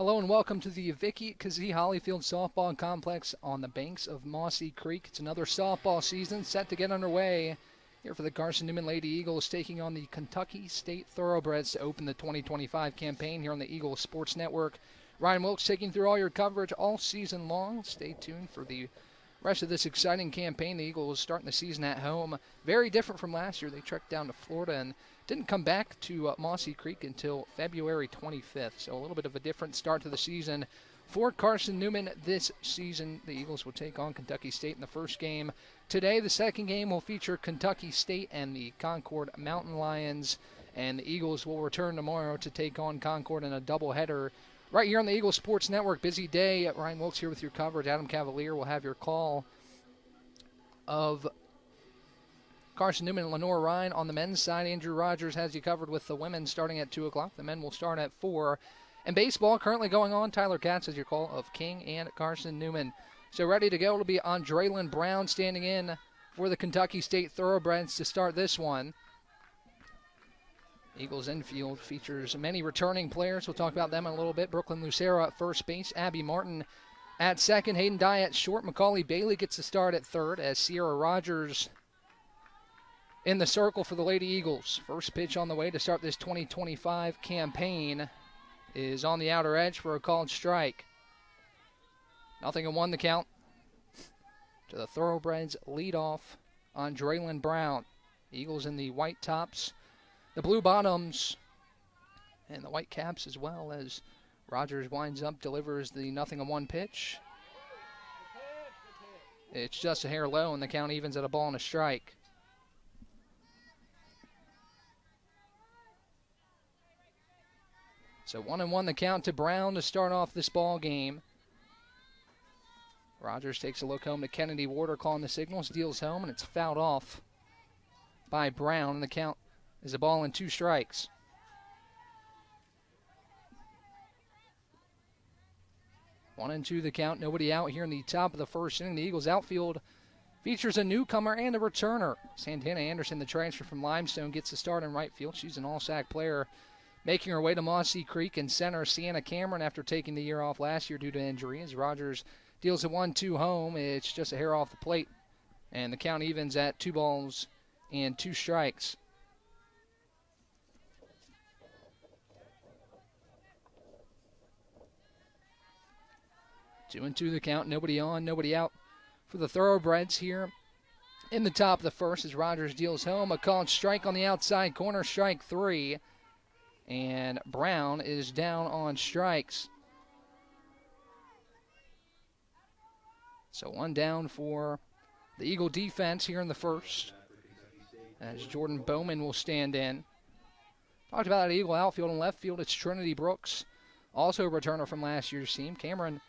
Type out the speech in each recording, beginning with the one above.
Hello and welcome to the Vicky Kazee Hollyfield Softball Complex on the banks of Mossy Creek. It's another softball season set to get underway here for the Carson-Newman Lady Eagles, taking on the Kentucky State Thoroughbreds to open the 2025 campaign here on the Eagles Sports Network. Ryan Wilkes taking through all your coverage all season long. Stay tuned for the rest of this exciting campaign. The Eagles starting the season at home. Very different from last year. They trekked down to Florida and didn't come back to Mossy Creek until February 25th. So a little bit of a different start to the season for Carson-Newman this season. The Eagles will take on Kentucky State in the first game today. The second game will feature Kentucky State and the Concord Mountain Lions. And the Eagles will return tomorrow to take on Concord in a doubleheader right here on the Eagles Sports Network. Busy day. Ryan Wilkes here with your coverage. Adam Cavalier will have your call of Carson-Newman and Lenore Ryan. On the men's side, Andrew Rogers has you covered with the women starting at 2 o'clock. The men will start at 4. And baseball currently going on. Tyler Katz has your call of King and Carson-Newman. So ready to go. It'll be Andrelyn Brown standing in for the Kentucky State Thoroughbreds to start this one. Eagles infield features many returning players. We'll talk about them in a little bit. Brooklyn Lucero at first base. Abby Martin at second. Hayden Dye at short. Macaulay Bailey gets the start at third as Sierra Rogers in the circle for the Lady Eagles. First pitch on the way to start this 2025 campaign is on the outer edge for a called strike. 0-1 the count to the Thoroughbreds leadoff Andrelyn Brown. Eagles in the white tops, the blue bottoms, and the white caps as well, as Rogers winds up, delivers the 0-1 pitch. It's just a hair low, and the count evens at a ball and a strike. So 1-1 the count to Brown to start off this ball game. Rogers takes a look home to Kennedy Warder calling the signals, deals home, and it's fouled off by Brown. And the count is a ball and 2 strikes. One and 2 the count, nobody out here in the top of the first inning. The Eagles outfield features a newcomer and a returner. Santana Anderson, the transfer from Limestone, gets the start in right field. She's an all-SAC player. Making her way to Mossy Creek in center, Sienna Cameron, after taking the year off last year due to injury. As Rogers deals a 1-2 home, it's just a hair off the plate. And the count evens at 2 balls and 2 strikes. Two and 2 the count, nobody on, nobody out for the Thoroughbreds here in the top of the first as Rogers deals home. A called strike on the outside corner, strike 3. And Brown is down on strikes. So 1 down for the Eagle defense here in the first, as Jordan Bowman will stand in. Talked about that Eagle outfield and left field. It's Trinity Brooks, also a returner from last year's team. Cameron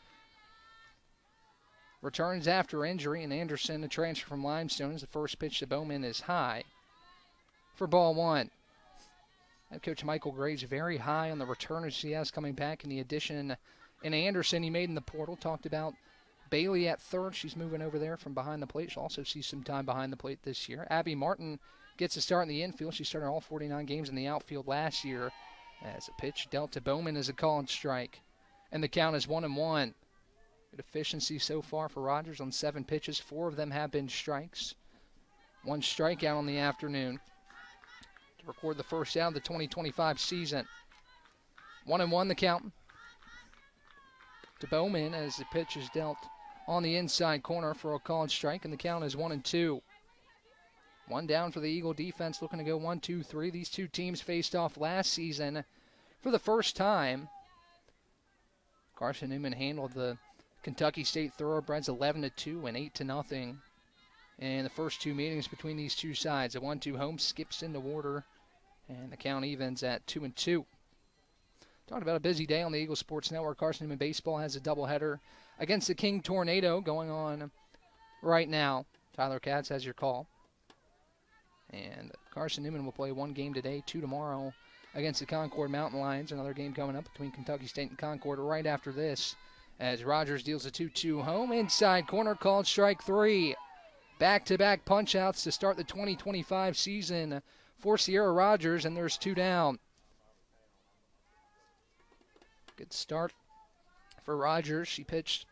returns after injury, and Anderson, a transfer from Limestone, as the first pitch to Bowman is high for ball 1. Head coach Michael Graves very high on the returners he has coming back, and the addition in Anderson he made in the portal. Talked about Bailey at third. She's moving over there from behind the plate. She'll also see some time behind the plate this year. Abby Martin gets a start in the infield. She started all 49 games in the outfield last year. As a pitch dealt to Bowman is a called strike. And the count is 1-1. Good efficiency so far for Rogers on 7 pitches. 4 of them have been strikes. 1 strikeout on the afternoon to record the first out of the 2025 season. 1-1 the count to Bowman as the pitch is dealt on the inside corner for a called strike, and the count is 1-2. 1 down for the Eagle defense, looking to go 1-2-3. These two teams faced off last season for the first time. Carson-Newman handled the Kentucky State Thoroughbreds 11-2 and 8-0 in the first 2 meetings between these two sides. A 1-2 home skips into Warder, and the count evens at 2-2. Talking about a busy day on the Eagle Sports Network. Carson-Newman baseball has a doubleheader against the King Tornado going on right now. Tyler Katz has your call. And Carson-Newman will play 1 game today, 2 tomorrow against the Concord Mountain Lions. Another game coming up between Kentucky State and Concord right after this, as Rogers deals a 2-2 home. Inside corner, called strike 3. Back-to-back punch-outs to start the 2025 season for Sierra Rogers, and there's 2 down. Good start for Rogers. She pitched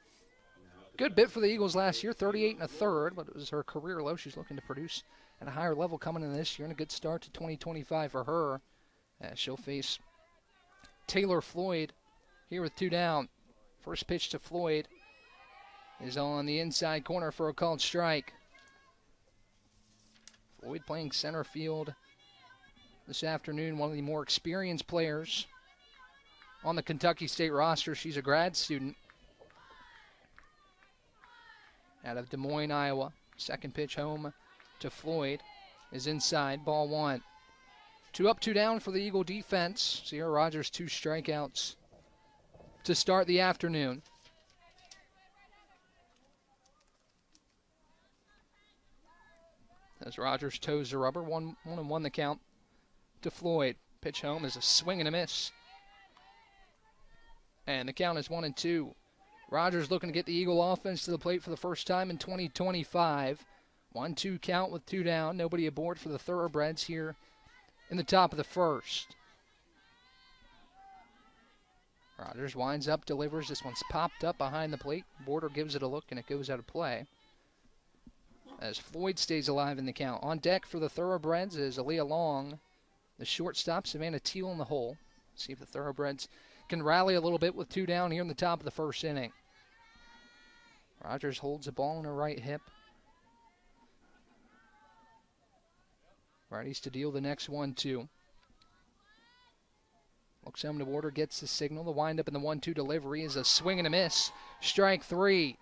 a good bit for the Eagles last year, 38 and a third, but it was her career low. She's looking to produce at a higher level coming in this year, and a good start to 2025 for her. She'll face Taylor Floyd here with 2 down. First pitch to Floyd is on the inside corner for a called strike. Floyd playing center field this afternoon, one of the more experienced players on the Kentucky State roster. She's a grad student out of Des Moines, Iowa. Second pitch home to Floyd is inside, ball 1. 2 up, 2 down for the Eagle defense. Sierra Rogers 2 strikeouts to start the afternoon. As Rogers toes the rubber, 1-1 the count to Floyd. Pitch home is a swing and a miss. And the count is 1-2. Rogers looking to get the Eagle offense to the plate for the first time in 2025. 1-2 count with 2 down. Nobody aboard for the Thoroughbreds here in the top of the first. Rogers winds up, delivers. This one's popped up behind the plate. Border gives it a look, and it goes out of play. As Floyd stays alive in the count. On deck for the Thoroughbreds is Aaliyah Long. The shortstop, Savannah Teal in the hole. See if the Thoroughbreds can rally a little bit with 2 down here in the top of the first inning. Rogers holds the ball in her right hip. Righties to deal the next 1-2. Looks home to Border, gets the signal. The windup in the 1-2 delivery is a swing and a miss. Strike 3.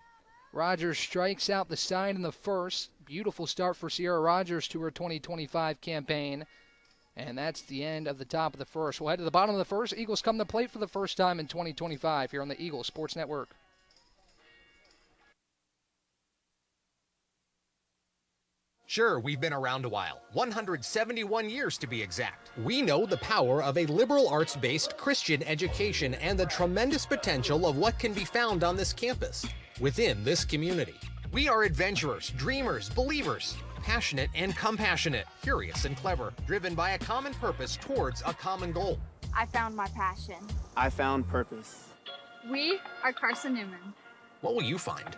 Rogers strikes out the side in the first. Beautiful start for Sierra Rogers to her 2025 campaign. And that's the end of the top of the first. We'll head to the bottom of the first. Eagles come to plate for the first time in 2025 here on the Eagles Sports Network. Sure, we've been around a while, 171 years to be exact. We know the power of a liberal arts-based Christian education and the tremendous potential of what can be found on this campus, within this community. We are adventurers, dreamers, believers, passionate and compassionate, curious and clever, driven by a common purpose towards a common goal. I found my passion. I found purpose. We are Carson-Newman. What will you find?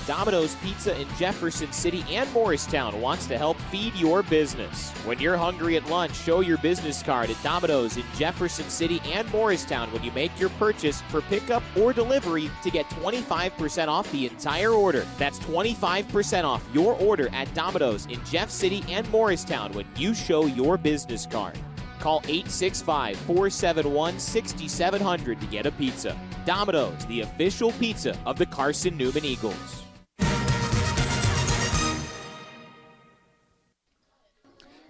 Domino's Pizza in Jefferson City and Morristown wants to help feed your business. When you're hungry at lunch, show your business card at Domino's in Jefferson City and Morristown when you make your purchase for pickup or delivery to get 25% off the entire order. That's 25% off your order at Domino's in Jeff City and Morristown when you show your business card. Call 865-471-6700 to get a pizza. Domino's, the official pizza of the Carson-Newman Eagles.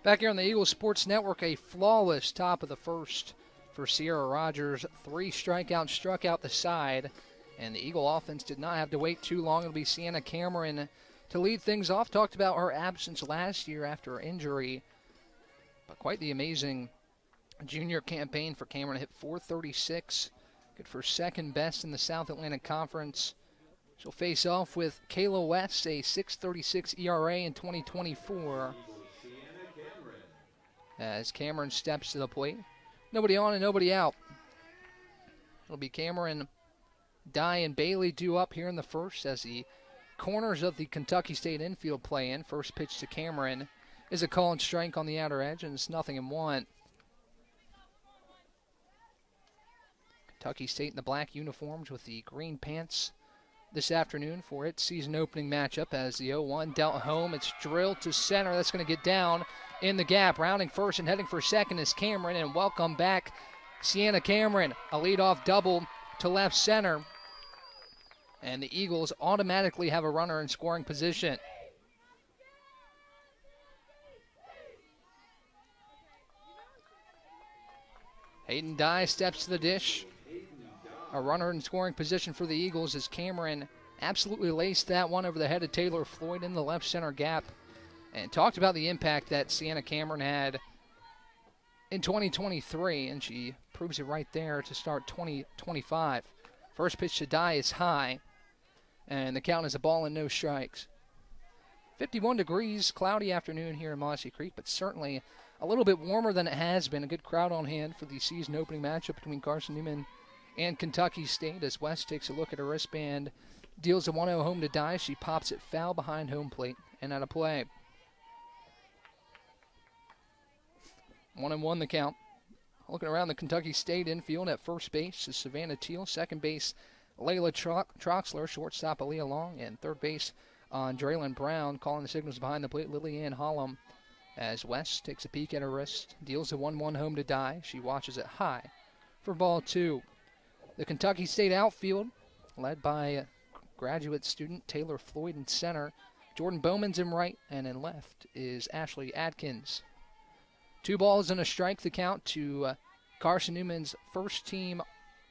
Back here on the Eagles Sports Network, a flawless top of the first for Sierra Rogers. 3 strikeouts struck out the side, and the Eagle offense did not have to wait too long. It'll be Sienna Cameron to lead things off. Talked about her absence last year after her injury, but quite the amazing junior campaign for Cameron. Hit .436, good for second best in the South Atlantic Conference. She'll face off with Kayla West, a .636 ERA in 2024. As Cameron steps to the plate. Nobody on and nobody out. It'll be Cameron, Dye, and Bailey due up here in the first as the corners of the Kentucky State infield play in. First pitch to Cameron is a called strike on the outer edge, and it's 0-1. Kentucky State in the black uniforms with the green pants this afternoon for its season opening matchup as the 0-1 dealt home. It's drilled to center. That's going to get down in the gap. Rounding first and heading for second is Cameron, and welcome back Sienna Cameron. A leadoff double to left center, and the Eagles automatically have a runner in scoring position. Hayden Dye steps to the dish. A runner in scoring position for the Eagles as Cameron absolutely laced that one over the head of Taylor Floyd in the left center gap. And talked about the impact that Sienna Cameron had in 2023, and she proves it right there to start 2025. First pitch to Dye is high, and the count is a ball and no strikes. 51 degrees, cloudy afternoon here in Mossy Creek, but certainly a little bit warmer than it has been. A good crowd on hand for the season opening matchup between Carson-Newman and Kentucky State as West takes a look at her wristband, deals a 1-0 home to Die. She pops it foul behind home plate and out of play. 1-1 the count. Looking around the Kentucky State infield at first base is Savannah Teal, second base Layla Troxler, shortstop Aaliyah Long, and third base Draylon Brown. Calling the signals behind the plate, Lillianne Hollum. As West takes a peek at her wrist, deals a 1-1 home to Die. She watches it high for ball 2. The Kentucky State outfield, led by graduate student Taylor Floyd in center. Jordan Bowman's in right, and in left is Ashley Adkins. 2 balls and a strike, the count to Carson-Newman's first team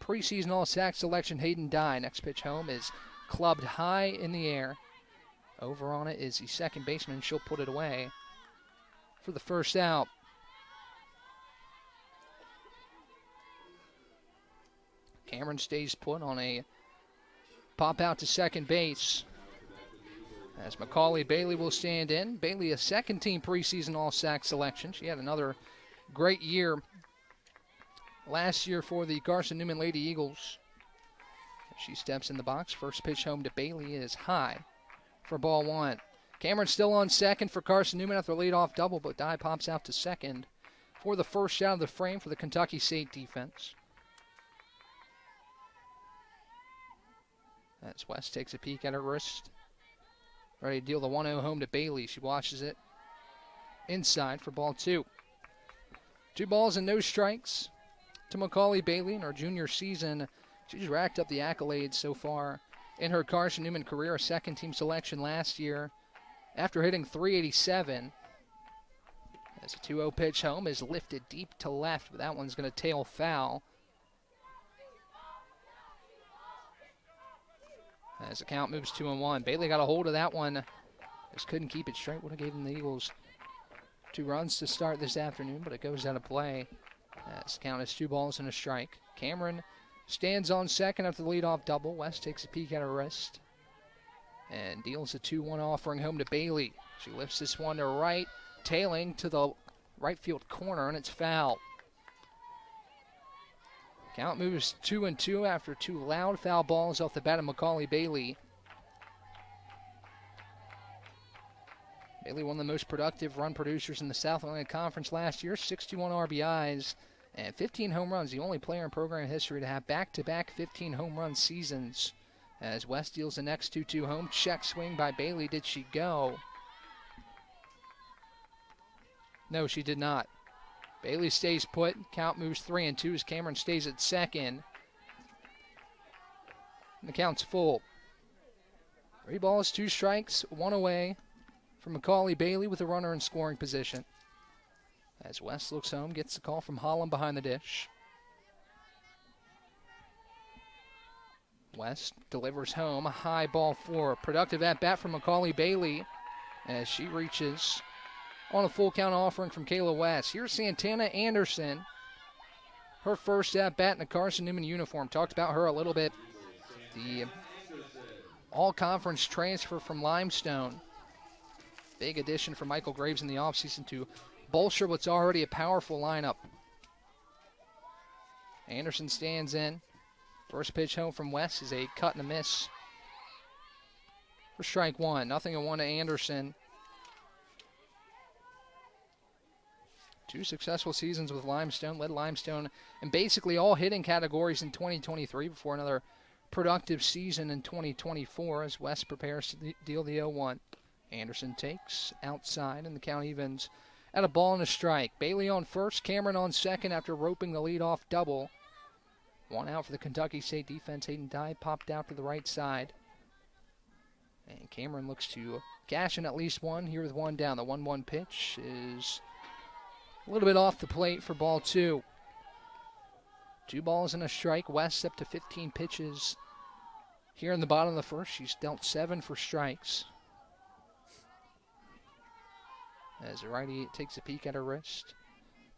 preseason All-SAC selection, Hayden Dye. Next pitch home is clubbed high in the air. Over on it is the second baseman. She'll put it away for the first out. Cameron stays put on a pop out to second base as Macaulay Bailey will stand in. Bailey, a second-team preseason All-SAC selection. She had another great year last year for the Carson-Newman Lady Eagles. She steps in the box. First pitch home to Bailey is high for ball 1. Cameron still on second for Carson-Newman after a leadoff double, but Dye pops out to second for the first out of the frame for the Kentucky State defense. As West takes a peek at her wrist. Ready to deal the 1-0 home to Bailey. She watches it inside for ball 2. 2 balls and no strikes to Macaulay Bailey in her junior season. She's racked up the accolades so far in her Carson-Newman career, a second-team selection last year after hitting .387. As a 2-0 pitch home is lifted deep to left, but that one's going to tail foul. As the count moves 2-1. Bailey got a hold of that one. Just couldn't keep it straight. Would have given the Eagles 2 runs to start this afternoon, but it goes out of play. As the count is 2 balls and a strike. Cameron stands on second after the leadoff double. West takes a peek at her wrist and deals a 2-1 offering home to Bailey. She lifts this one to right, tailing to the right field corner, and it's foul. Count moves 2-2 after 2 loud foul balls off the bat of Macaulay Bailey. Bailey, one of the most productive run producers in the South Atlantic Conference last year, 61 RBIs and 15 home runs, the only player in program history to have back-to-back 15 home run seasons. As West deals the next 2-2 home, check swing by Bailey. Did she go? No, she did not. Bailey stays put. Count moves 3-2 as Cameron stays at second. And the count's full. 3 balls, 2 strikes, 1 away from Macaulay Bailey with a runner in scoring position. As West looks home, gets the call from Holland behind the dish. West delivers home, a high ball 4. Productive at-bat from Macaulay Bailey as she reaches on a full count offering from Kayla West. Here's Santana Anderson. Her first at-bat in a Carson-Newman uniform. Talked about her a little bit. The all-conference transfer from Limestone. Big addition for Michael Graves in the offseason to bolster what's already a powerful lineup. Anderson stands in. First pitch home from West is a cut and a miss for strike 1. 0-1 to Anderson. 2 successful seasons with Limestone. Led Limestone in basically all hitting categories in 2023 before another productive season in 2024 as West prepares to deal the 0-1. Anderson takes outside and the count evens at a ball and a strike. Bailey on first, Cameron on second after roping the leadoff double. 1 out for the Kentucky State defense. Hayden Dye popped out to the right side. And Cameron looks to cash in at least 1 here with 1 down. The 1-1 pitch is a little bit off the plate for ball 2. 2 balls and a strike. West up to 15 pitches here in the bottom of the first. She's dealt 7 for strikes. As the righty takes a peek at her wrist.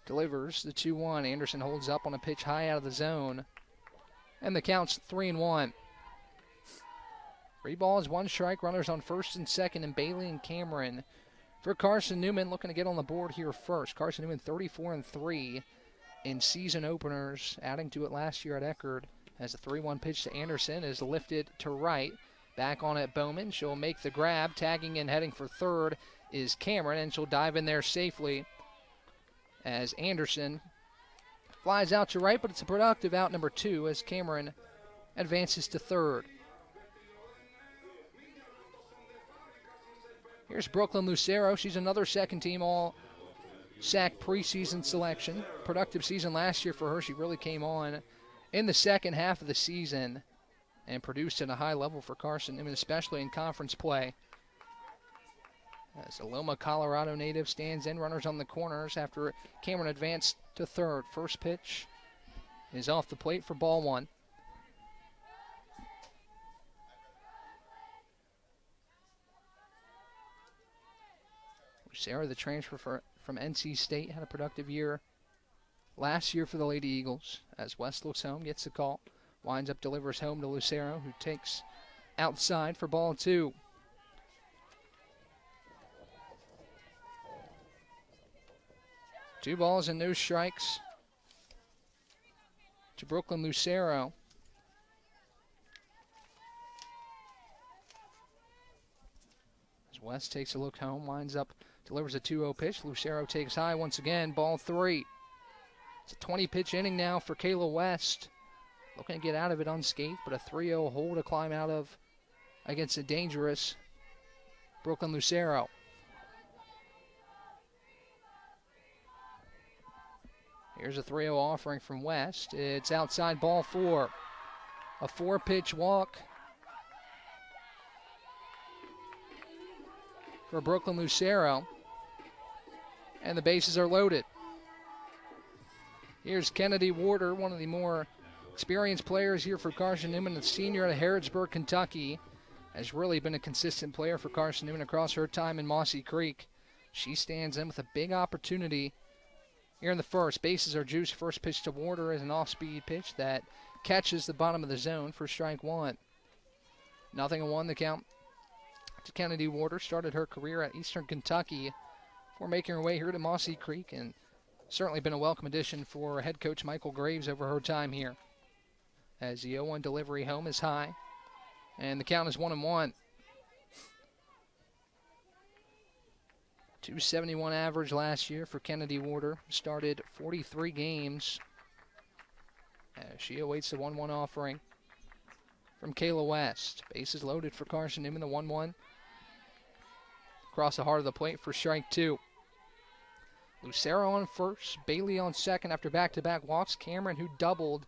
Delivers the 2-1. Anderson holds up on a pitch high out of the zone. And the count's 3-1. 3 balls, 1 strike. Runners on first and second, and Bailey and Cameron for Carson-Newman, looking to get on the board here first. Carson-Newman 34-3 in season openers, adding to it last year at Eckerd. As a 3-1 pitch to Anderson is lifted to right. Back on it, Bowman. She'll make the grab. Tagging and heading for third is Cameron, and she'll dive in there safely as Anderson flies out to right, but it's a productive out number 2 as Cameron advances to third. Here's Brooklyn Lucero. She's another second-team All-SAC preseason selection. Productive season last year for her. She really came on in the second half of the season and produced at a high level for Carson-Newman, especially in conference play. As a Loma, Colorado native stands in, runners on the corners after Cameron advanced to third. First pitch is off the plate for ball 1. Sarah, the transfer from NC State, had a productive year last year for the Lady Eagles. As West looks home, gets the call, winds up, delivers home to Lucero, who takes outside for ball 2. Two balls and no strikes to Brooklyn Lucero. As West takes a look home, winds up, delivers a 2-0 pitch. Lucero takes high once again, ball 3. It's a 20-pitch inning now for Kayla West. Looking to get out of it unscathed, but a 3-0 hole to climb out of against a dangerous Brooklyn Lucero. Here's a 3-0 offering from West. It's outside, ball 4. A 4-pitch walk for Brooklyn Lucero. And the bases are loaded. Here's Kennedy Warder, one of the more experienced players here for Carson-Newman, a senior at Harrodsburg, Kentucky. Has really been a consistent player for Carson-Newman across her time in Mossy Creek. She stands in with a big opportunity here in the first. Bases are juiced. First pitch to Warder is an off-speed pitch that catches the bottom of the zone for strike 1. 0-1 the count to Kennedy Warder. Started her career at Eastern Kentucky before making her way here to Mossy Creek, and certainly been a welcome addition for head coach Michael Graves over her time here. As the 0-1 delivery home is high, and the count is 1-1. 271 average last year for Kennedy Warder. Started 43 games. As she awaits the 1-1 offering from Kayla West. Bases loaded for Carson-Newman, the 1-1. Across the heart of the plate for strike 2. Lucero on first, Bailey on second after back-to-back walks. Cameron, who doubled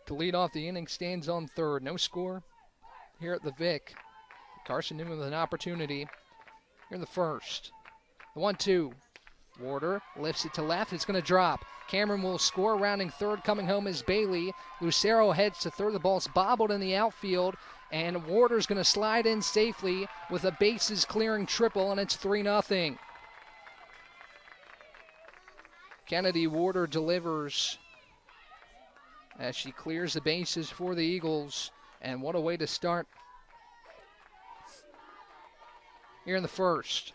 to lead off the inning, stands on third. No score here at the Vic. Carson-Newman with an opportunity here in the first. The 1-2. Warder lifts it to left. It's going to drop. Cameron will score. Rounding third. Coming home is Bailey. Lucero heads to third. The ball's bobbled in the outfield. And Warder's going to slide in safely with a bases clearing triple, and it's 3-0. Kennedy Warder delivers as she clears the bases for the Eagles. And what a way to start here in the first.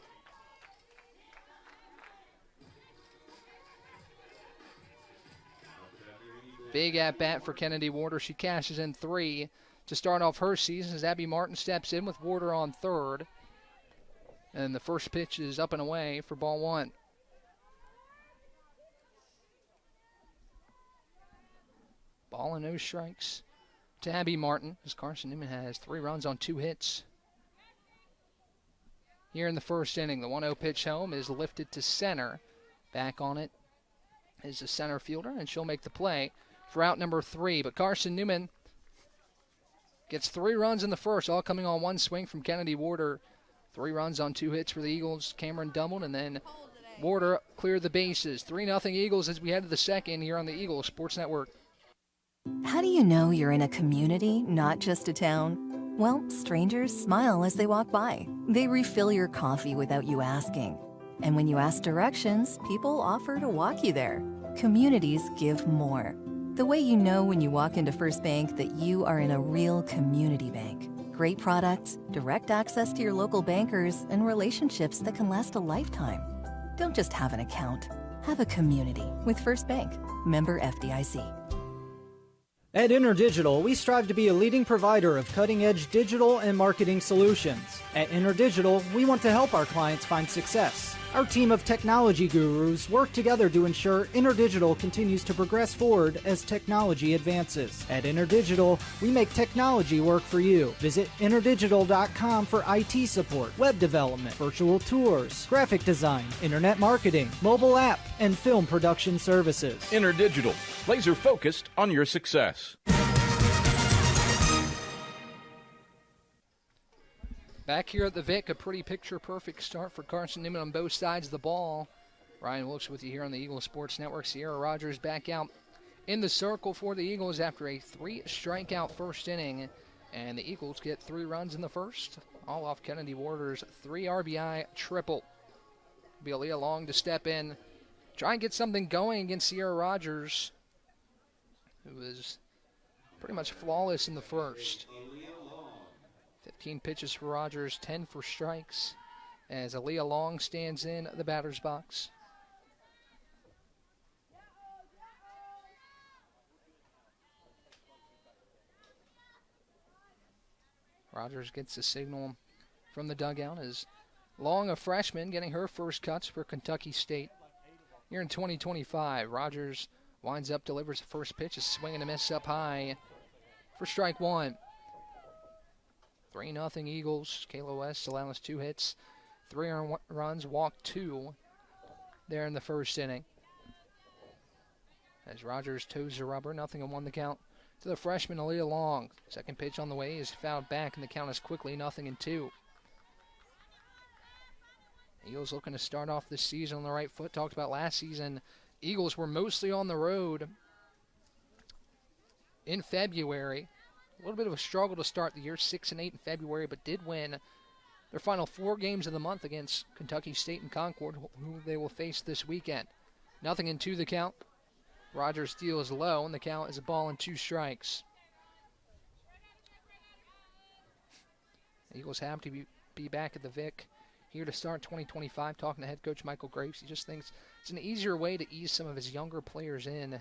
Big at-bat for Kennedy Warder. She cashes in 3 to start off her season as Abby Martin steps in with Warder on third. And the first pitch is up and away for ball 1. Ball and no strikes to Abby Martin as Carson-Newman has 3 runs on 2 hits. Here in the first inning, the 1-0 pitch home is lifted to center. Back on it is the center fielder, and she'll make the play for out number 3. But Carson-Newman gets 3 runs in the first, all coming on 1 swing from Kennedy Warder. 3 runs on 2 hits for the Eagles. Cameron doubled, and then Warder cleared the bases. 3-0 Eagles as we head to the second here on the Eagles Sports Network. How do you know you're in a community, not just a town? Well, strangers smile as they walk by. They refill your coffee without you asking. And when you ask directions, people offer to walk you there. Communities give more. The way you know when you walk into First Bank that you are in a real community bank. Great products, direct access to your local bankers, and relationships that can last a lifetime. Don't just have an account. Have a community with First Bank. Member FDIC. At InterDigital, we strive to be a leading provider of cutting-edge digital and marketing solutions. At InterDigital, we want to help our clients find success. Our team of technology gurus work together to ensure InterDigital continues to progress forward as technology advances. At InterDigital, we make technology work for you. Visit interdigital.com for IT support, web development, virtual tours, graphic design, internet marketing, mobile app, and film production services. InterDigital, laser focused on your success. Back here at the Vic, a pretty picture-perfect start for Carson-Newman on both sides of the ball. Ryan Wilkes with you here on the Eagle Sports Network. Sierra Rogers back out in the circle for the Eagles after a 3-strikeout first inning. And the Eagles get 3 runs in the first, all off Kennedy Warder's 3 RBI triple. Be Aaliyah Long to step in, try and get something going against Sierra Rogers, who was pretty much flawless in the first. 15 pitches for Rogers, 10 for strikes, as Aaliyah Long stands in the batter's box. Rogers gets a signal from the dugout as Long, a freshman, getting her first cuts for Kentucky State. Here in 2025, Rogers winds up, delivers the first pitch, a swing and a miss up high for strike one. 3-0 Eagles. Kayla West allows 2 hits, 3 runs, walked 2 there in the first inning. As Rogers toes the rubber, 0-1 the count to the freshman Aaliyah Long. Second pitch on the way is fouled back, and the count is quickly 0-2. Eagles looking to start off this season on the right foot. Talked about last season, Eagles were mostly on the road in February. A little bit of a struggle to start the year, 6-8 in February, but did win their final 4 games of the month against Kentucky State and Concord, who they will face this weekend. 0-2 the count. Rogers deals low, and the count is a ball and 2 strikes. The Eagles happy to be back at the Vic here to start 2025. Talking to head coach Michael Graves, he just thinks it's an easier way to ease some of his younger players in.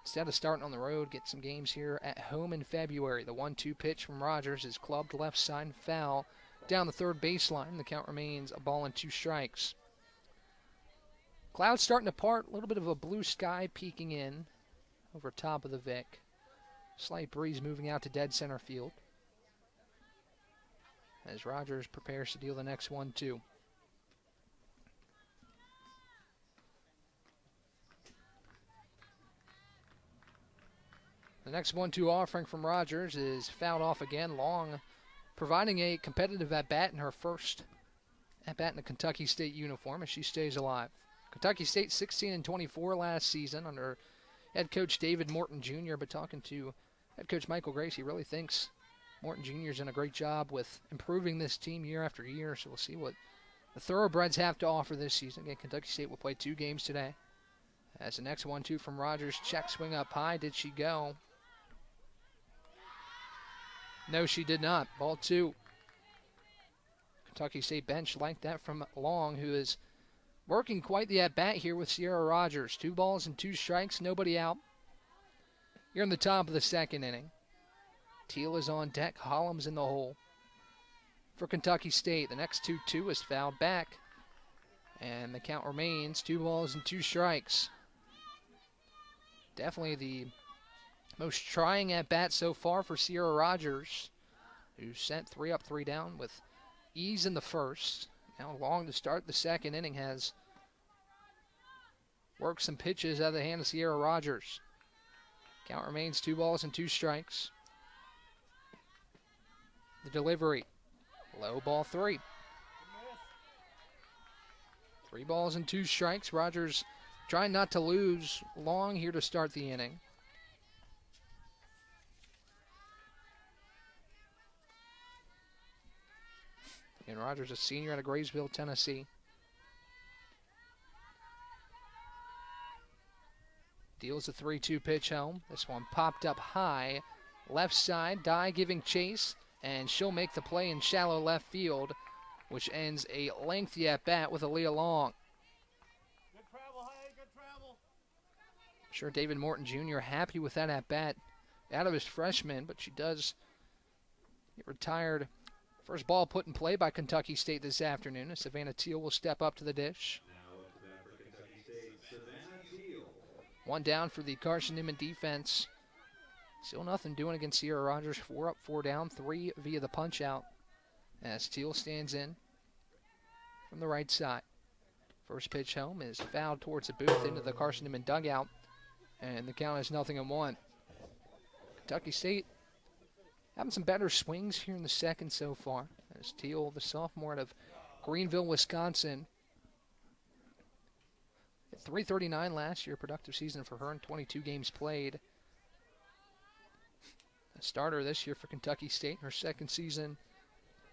Instead of starting on the road, get some games here at home in February. The 1-2 pitch from Rogers is clubbed left side, foul down the third baseline. The count remains a ball and 2 strikes. Clouds starting to part, a little bit of a blue sky peeking in over top of the Vic. Slight breeze moving out to dead center field as Rogers prepares to deal the next 1-2. The next 1-2 offering from Rogers is fouled off again. Long providing a competitive at-bat in her first at-bat in a Kentucky State uniform as she stays alive. Kentucky State 16-24 last season under head coach David Morton Jr., but talking to head coach Michael Grace, he really thinks Morton Jr. is done a great job with improving this team year after year, so we'll see what the Thoroughbreds have to offer this season. Again, Kentucky State will play 2 games today. As the next 1-2 from Rogers, check swing up high. Did she go? No, she did not. Ball 2. Kentucky State bench like that from Long, who is working quite the at-bat here with Sierra Rogers. 2 balls and 2 strikes, nobody out. You're in the top of the second inning. Teal is on deck, Hollums in the hole. For Kentucky State, the next 2-2 is fouled back. And the count remains 2 balls and 2 strikes. Definitely the most trying at-bat so far for Sierra Rogers, who sent 3 up, 3 down with ease in the first. Now Long to start the second inning has worked some pitches out of the hand of Sierra Rogers. Count remains 2 balls and 2 strikes. The delivery, low, ball 3. 3 balls and 2 strikes. Rogers trying not to lose. Long here to start the inning. And Rogers, a senior out of Graysville, Tennessee. Deals a 3-2 pitch home. This one popped up high. Left side, Dye giving chase. and she'll make the play in shallow left field, which ends a lengthy at-bat with Aaliyah Long. I'm sure David Morton Jr. happy with that at-bat out of his freshman, but she does get retired. First ball put in play by Kentucky State this afternoon, as Savannah Teal will step up to the dish. One down for the Carson-Newman defense. Still nothing doing against Sierra Rogers. 4 up, 4 down, 3 via the punch-out, as Teal stands in from the right side. First pitch home is fouled towards the booth into the Carson-Newman dugout, and the count is 0-1. Kentucky State having some better swings here in the second so far, as Teal, the sophomore out of Greenville, Wisconsin, at 339 last year, productive season for her in 22 games played. A starter this year for Kentucky State, her second season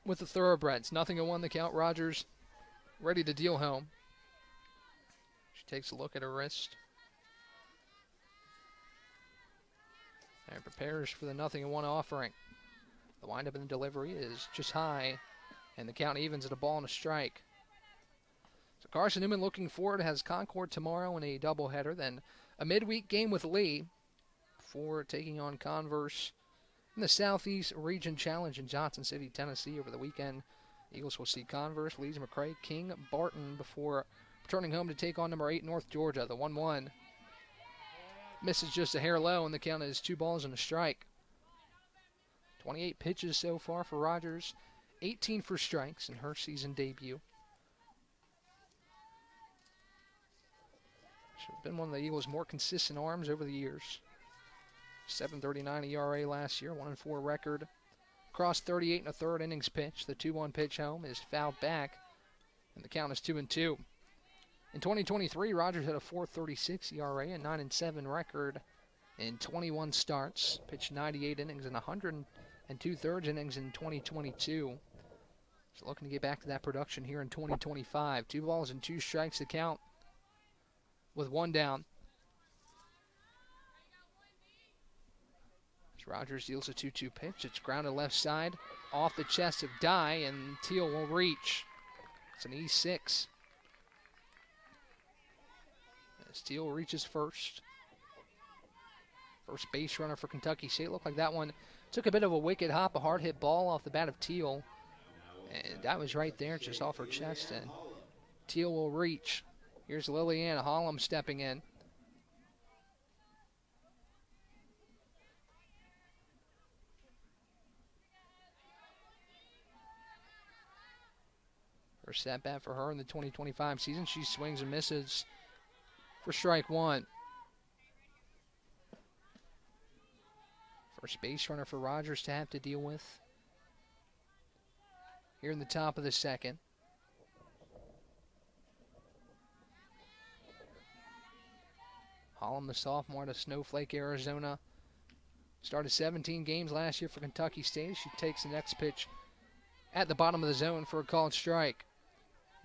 with the Thoroughbreds. 0-1 the count. Rogers ready to deal home. She takes a look at her wrist and prepares for the 0-1 offering. The windup in the delivery is just high, and the count evens at a ball and a strike. So Carson-Newman looking forward, has Concord tomorrow in a doubleheader, then a midweek game with Lee before taking on Converse in the Southeast Region Challenge in Johnson City, Tennessee over the weekend. Eagles will see Converse, Leeds, McRae, King, Barton before returning home to take on number 8 North Georgia. The 1-1 misses just a hair low, and the count is 2 balls and a strike. 28 pitches so far for Rogers, 18 for strikes in her season debut. She's been one of the Eagles' more consistent arms over the years. 7.39 ERA last year, 1-4 record. Across 38 1/3 innings pitched. The 2-1 pitch home is fouled back, and the count is 2-2. In 2023, Rogers had a 4.36 ERA and 9-7 record in 21 starts. Pitched 98 innings and 102/3 innings in 2022. So looking to get back to that production here in 2025. 2 balls and 2 strikes to count with 1 down. As Rogers deals a 2-2 pitch. It's grounded left side off the chest of Dye, and Teal will reach. It's an E6. As Teal reaches first. First base runner for Kentucky State. Looked like that one took a bit of a wicked hop, a hard hit ball off the bat of Teal. And that was right there, just off her chest, and Teal will reach. Here's Liliana Hollum stepping in. First at bat for her in the 2025 season. She swings and misses for strike 1. First base runner for Rogers to have to deal with here in the top of the second. Hollum, the sophomore out of Snowflake, Arizona. Started 17 games last year for Kentucky State. She takes the next pitch at the bottom of the zone for a called strike.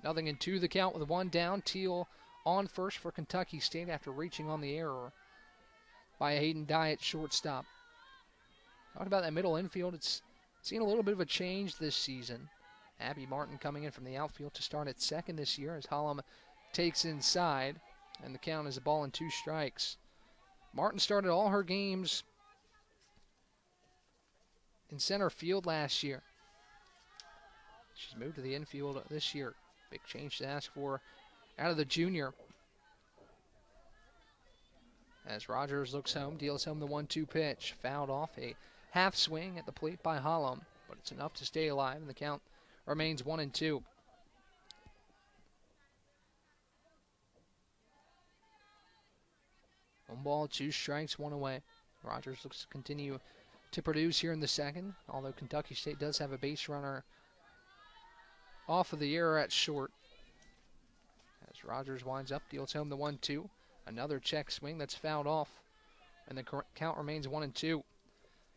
0-2 the count with 1 down. Teal on first for Kentucky State after reaching on the error by Hayden Dye at shortstop. Talking about that middle infield, it's seen a little bit of a change this season. Abby Martin coming in from the outfield to start at second this year as Hollum takes inside, and the count is a ball and 2 strikes. Martin started all her games in center field last year. She's moved to the infield this year. Big change to ask for out of the junior. As Rogers looks home, deals home the 1-2 pitch. Fouled off a half swing at the plate by Hollum, but it's enough to stay alive, and the count remains 1-2. One ball, 2 strikes, 1 away. Rogers looks to continue to produce here in the second, although Kentucky State does have a base runner off of the error at short. As Rogers winds up, deals home the 1-2. Another check swing that's fouled off, and the count remains 1-2.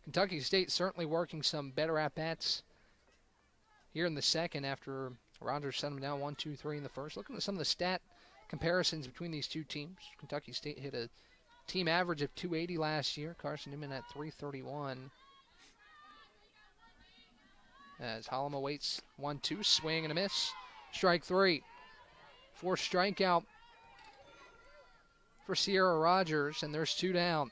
Kentucky State certainly working some better at-bats here in the second after Rogers sent them down 1-2-3 in the first. Looking at some of the stat comparisons between these two teams, Kentucky State hit a team average of 280 last year. Carson-Newman at 331. as Hollum awaits 1-2, swing and a miss. Strike 3. Forced strikeout for Sierra Rogers, and there's 2 down.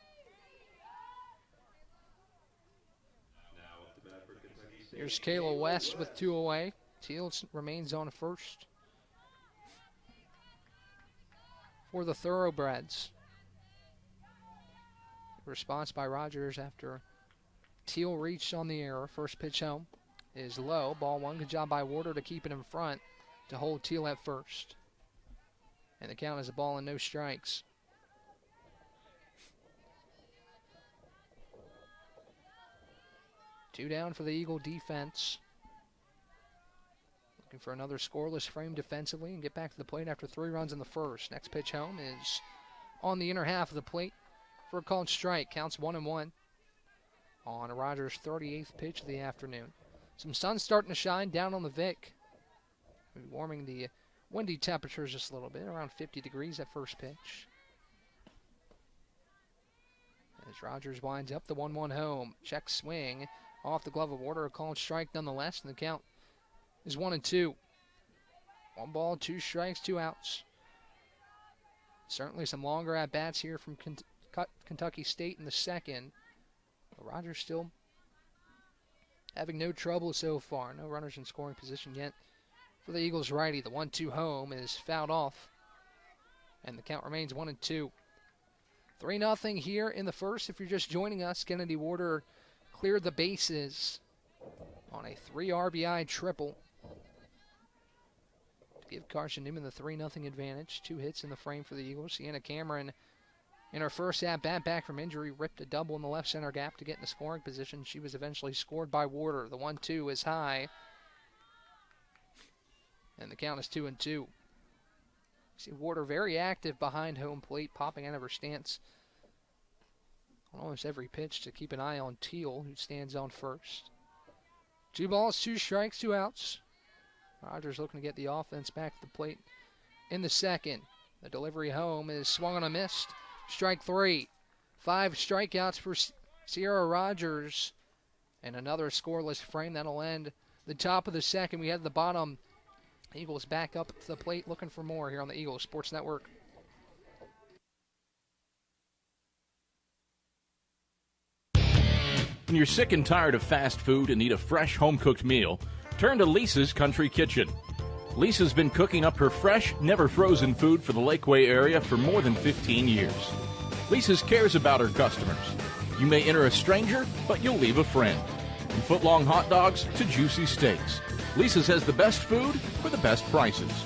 Here's Kayla West with 2 away. Teal remains on first for the Thoroughbreds. Response by Rogers after Teal reached on the error. First pitch home is low. Ball 1. Good job by Warder to keep it in front to hold Teal at first. And the count is a ball and no strikes. Two down for the Eagle defense. Looking for another scoreless frame defensively and get back to the plate after 3 runs in the first. Next pitch home is on the inner half of the plate for a called strike. Counts 1-1 on Rogers' 38th pitch of the afternoon. Some sun starting to shine down on the Vic. Warming the windy temperatures just a little bit, around 50 degrees at first pitch. As Rogers winds up the 1-1 home. Check swing off the glove of Warder. A called strike nonetheless, and the count is 1-2. 1 ball, 2 strikes, 2 outs. Certainly some longer at-bats here from Kentucky State in the second. But Rogers still having no trouble so far. No runners in scoring position yet for the Eagles righty. The 1-2 home is fouled off, and the count remains 1-2. 3-0 here in the first. If you're just joining us, Kennedy Warder cleared the bases on a 3 RBI triple to give Carson-Newman the 3-0 advantage. 2 hits in the frame for the Eagles. Sienna Cameron, in her first at-bat back from injury, ripped a double in the left center gap to get in the scoring position. She was eventually scored by Warder. The 1-2 is high, and the count is 2-2. See Warder very active behind home plate, popping out of her stance on almost every pitch to keep an eye on Teal, who stands on first. 2 balls, 2 strikes, 2 outs. Rogers looking to get the offense back to the plate in the second. The delivery home is swung on a missed. Strike 3. 5 strikeouts for Sierra Rogers, and another scoreless frame. That'll end the top of the second. We head to the bottom. Eagles back up to the plate looking for more here on the Eagles Sports Network. When you're sick and tired of fast food and need a fresh home-cooked meal, turn to Lisa's Country Kitchen. Lisa's been cooking up her fresh, never-frozen food for the Lakeway area for more than 15 years. Lisa's cares about her customers. You may enter a stranger, but you'll leave a friend. From foot-long hot dogs to juicy steaks, Lisa's has the best food for the best prices.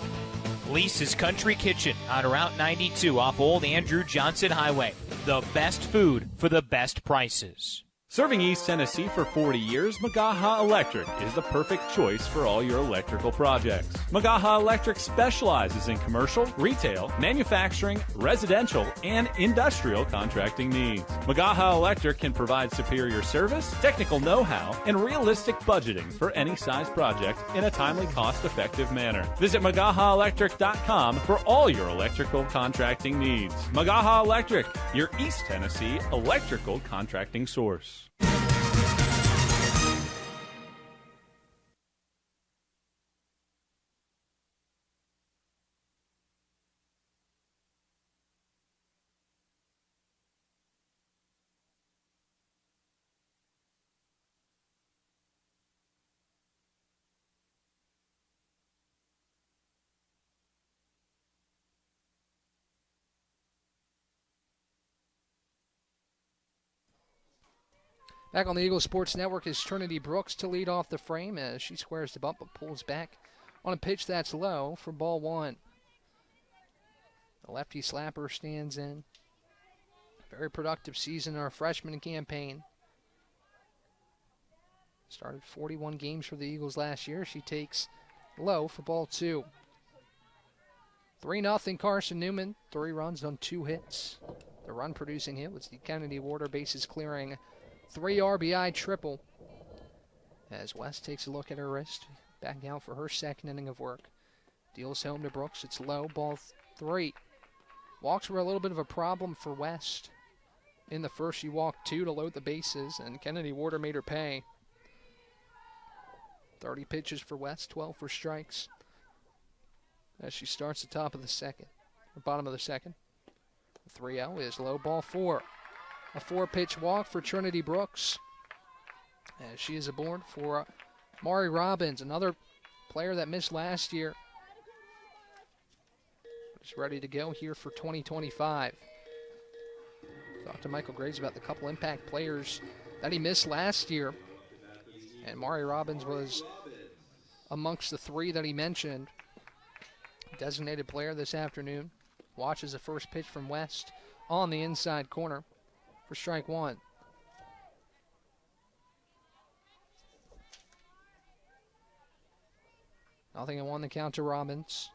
Lisa's Country Kitchen on Route 92 off Old Andrew Johnson Highway. The best food for the best prices. Serving East Tennessee for 40 years, Magaha Electric is the perfect choice for all your electrical projects. Magaha Electric specializes in commercial, retail, manufacturing, residential, and industrial contracting needs. Magaha Electric can provide superior service, technical know-how, and realistic budgeting for any size project in a timely, cost-effective manner. Visit MagahaElectric.com for all your electrical contracting needs. Magaha Electric, your East Tennessee electrical contracting source. Back on the Eagles Sports Network is Trinity Brooks to lead off the frame as she squares the bump but pulls back on a pitch that's low for ball 1. The lefty slapper stands in. Very productive season in our freshman campaign. Started 41 games for the Eagles last year. She takes low for ball 2. 3-0 Carson-Newman. 3 runs on 2 hits. The run-producing hit was the Kennedy Warder bases clearing 3 RBI triple as West takes a look at her wrist, back out for her second inning of work. Deals home to Brooks. It's low, ball 3. Walks were a little bit of a problem for West. In the first, she walked 2 to load the bases, and Kennedy Warder made her pay. 30 pitches for West, 12 for strikes. As she starts the top of the second, or bottom of the second. 3-0 is low ball 4. A 4-pitch walk for Trinity Brooks. As she is aboard for Mari Robbins, another player that missed last year. Is ready to go here for 2025. Talked to Michael Graves about the couple impact players that he missed last year. And Mari Robbins was amongst the 3 that he mentioned. Designated player this afternoon. Watches the first pitch from West on the inside corner for strike 1. Nothing in 1 the count to Robbins.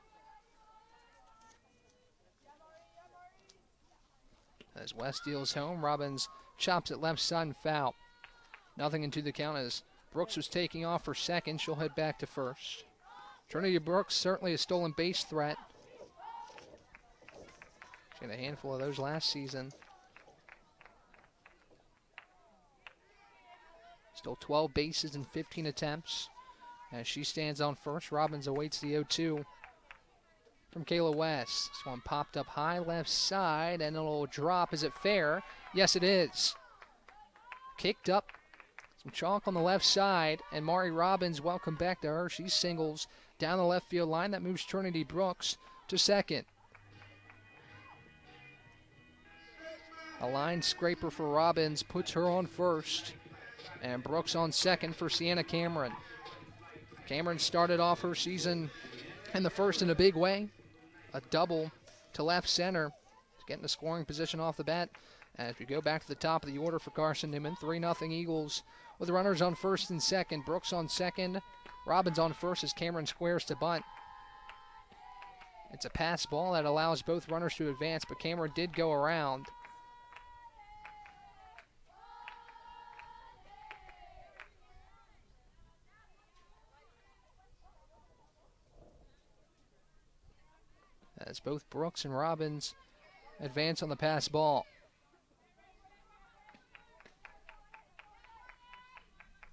As West deals home, Robbins chops it left side and foul. Nothing into the count as Brooks was taking off for second. She'll head back to first. Trinity Brooks certainly a stolen base threat. She had a handful of those last season. Stole 12 bases in 15 attempts. As she stands on first, Robbins awaits the 0-2 from Kayla West. This one popped up high left side, and it'll drop. Is it fair? Yes, it is. Kicked up. Some chalk on the left side, and Mari Robbins, welcome back to her. She singles down the left field line. That moves Trinity Brooks to second. A line scraper for Robbins puts her on first, and Brooks on second for Sienna Cameron. Cameron started off her season in the first in a big way. A double to left center, getting the scoring position off the bat. As we go back to the top of the order for Carson-Newman, 3-0 Eagles with runners on first and second. Brooks on second, Robbins on first as Cameron squares to bunt. It's a pass ball that allows both runners to advance, but Cameron did go around. As both Brooks and Robbins advance on the pass ball.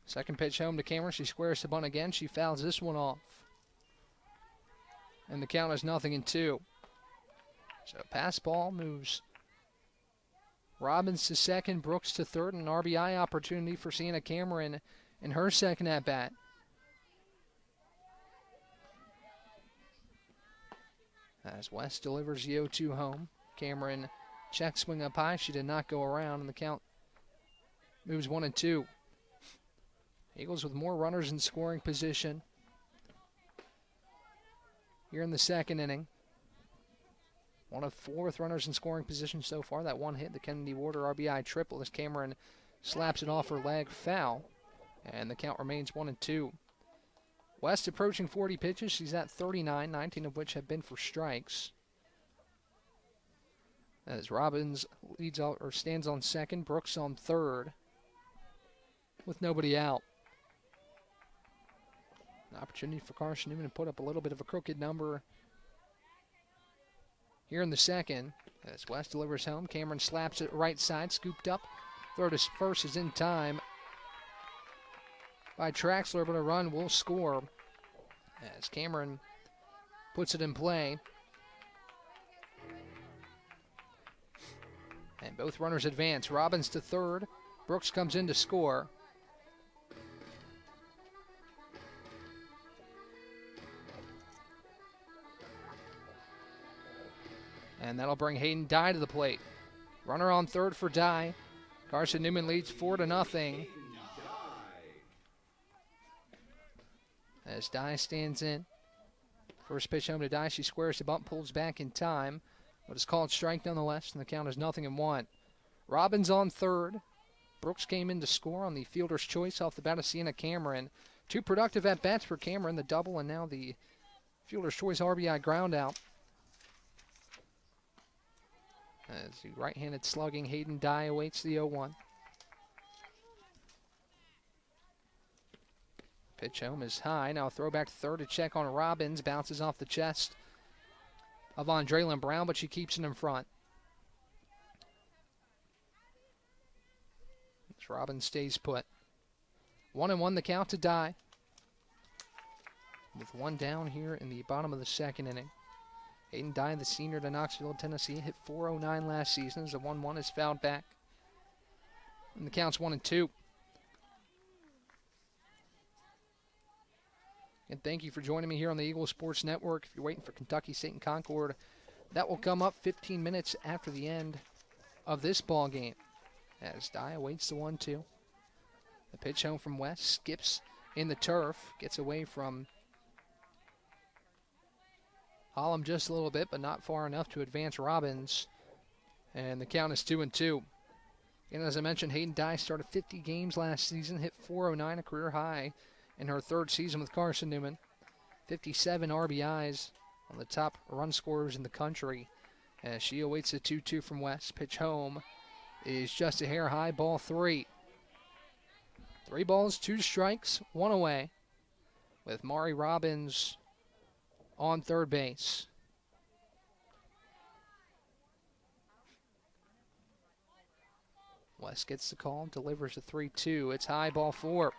Second pitch home to Cameron. She squares to bunt again. She fouls this one off. And the count is 0-2. So pass ball moves Robbins to second, Brooks to third, and an RBI opportunity for Sienna Cameron in her second at bat. As West delivers the 0-2 home, Cameron check swing up high. She did not go around, and the count moves 1-2. Eagles with more runners in scoring position here in the second inning. One of 4 with runners in scoring position so far. That one hit, the Kennedy Warder RBI triple as Cameron slaps it off her leg, foul, and the count remains 1-2. West approaching 40 pitches. She's at 39, 19 of which have been for strikes. As Robbins leads out or stands on second, Brooks on third with nobody out. An opportunity for Carson-Newman to put up a little bit of a crooked number here in the second. As West delivers home, Cameron slaps it right side, scooped up. Throw to first is in time by Traxler, but a run will score as Cameron puts it in play. And both runners advance. Robbins to third. Brooks comes in to score. And that'll bring Hayden Dye to the plate. Runner on third for Dye. Carson-Newman leads 4-0. As Dye stands in. First pitch home to Dye. She squares the bunt, pulls back in time. But it's called strike nonetheless, and the count is 0-1. Robbins on third. Brooks came in to score on the fielder's choice off the bat of Sienna Cameron. 2 productive at-bats for Cameron, the double, and now the fielder's choice RBI ground out. As the right-handed slugging Hayden Dye awaits the 0-1. Pitch home is high. Now a throw back to third to check on Robbins. Bounces off the chest of Andrelyn Brown, but she keeps it in front. As Robbins stays put. 1-1 the count to Dye. with one down here in the bottom of the second inning. Hayden Dye, the senior to Knoxville, Tennessee, hit .409 last season as the 1-1 is fouled back. And the count's 1-2. And thank you for joining me here on the Eagle Sports Network. If you're waiting for Kentucky State and Concord, that will come up 15 minutes after the end of this ball game. As Dye awaits the 1-2. The pitch home from West, skips in the turf, gets away from Hollum just a little bit, but not far enough to advance Robbins. And the count is 2-2. And as I mentioned, Hayden Dye started 50 games last season, hit .409, a career high in her third season with Carson-Newman. 57 RBIs, on the top run scorers in the country. As she awaits the 2-2 from West. Pitch home is just a hair high, ball 3. 3 balls, 2 strikes, 1 away, with Mari Robbins on third base. West gets the call, delivers a 3-2. It's high, ball 4.